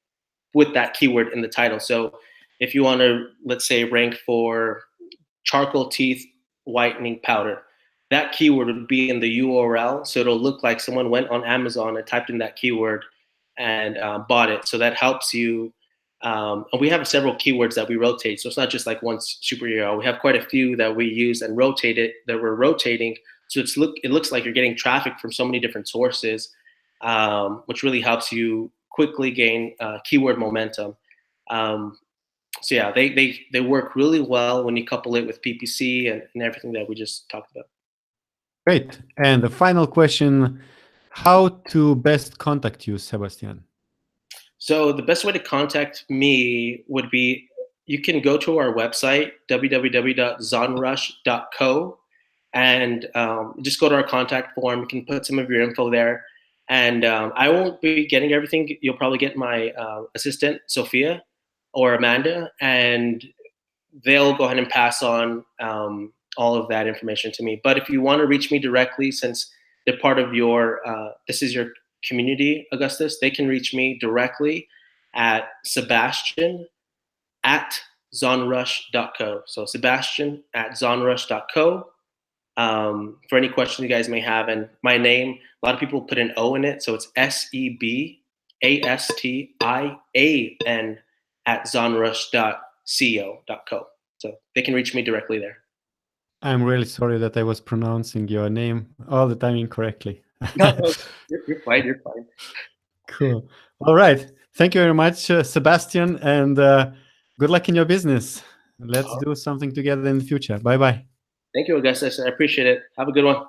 with that keyword in the title. So if you want to, let's say, rank for charcoal teeth whitening powder, that keyword would be in the URL. So it'll look like someone went on Amazon and typed in that keyword and bought it. So that helps you. And we have several keywords that we rotate. So it's not just like one super URL. We have quite a few that we use and that we're rotating. So it looks like you're getting traffic from so many different sources, which really helps you quickly gain keyword momentum. So yeah, they work really well when you couple it with PPC and everything that we just talked about. Great. And the final question, how to best contact you, Sebastian? So the best way to contact me would be, you can go to our website, www.zonrush.co, and just go to our contact form. You can put some of your info there. And I won't be getting everything. You'll probably get my assistant, Sophia or Amanda, and they'll go ahead and pass on all of that information to me. But if you want to reach me directly, since they're part of this is your community, Augustus, they can reach me directly at Sebastian at zonrush.co. So Sebastian at zonrush.co. For any questions you guys may have. And my name, a lot of people put an O in it, so it's Sebastian at zonrush.co. So they can reach me directly there. I'm really sorry that I was pronouncing your name all the time incorrectly. No, you're fine. You're fine. Cool. All right. Thank you very much, Sebastian, and good luck in your business. Let's do something together in the future. Bye-bye. Thank you, Augustus. I appreciate it. Have a good one.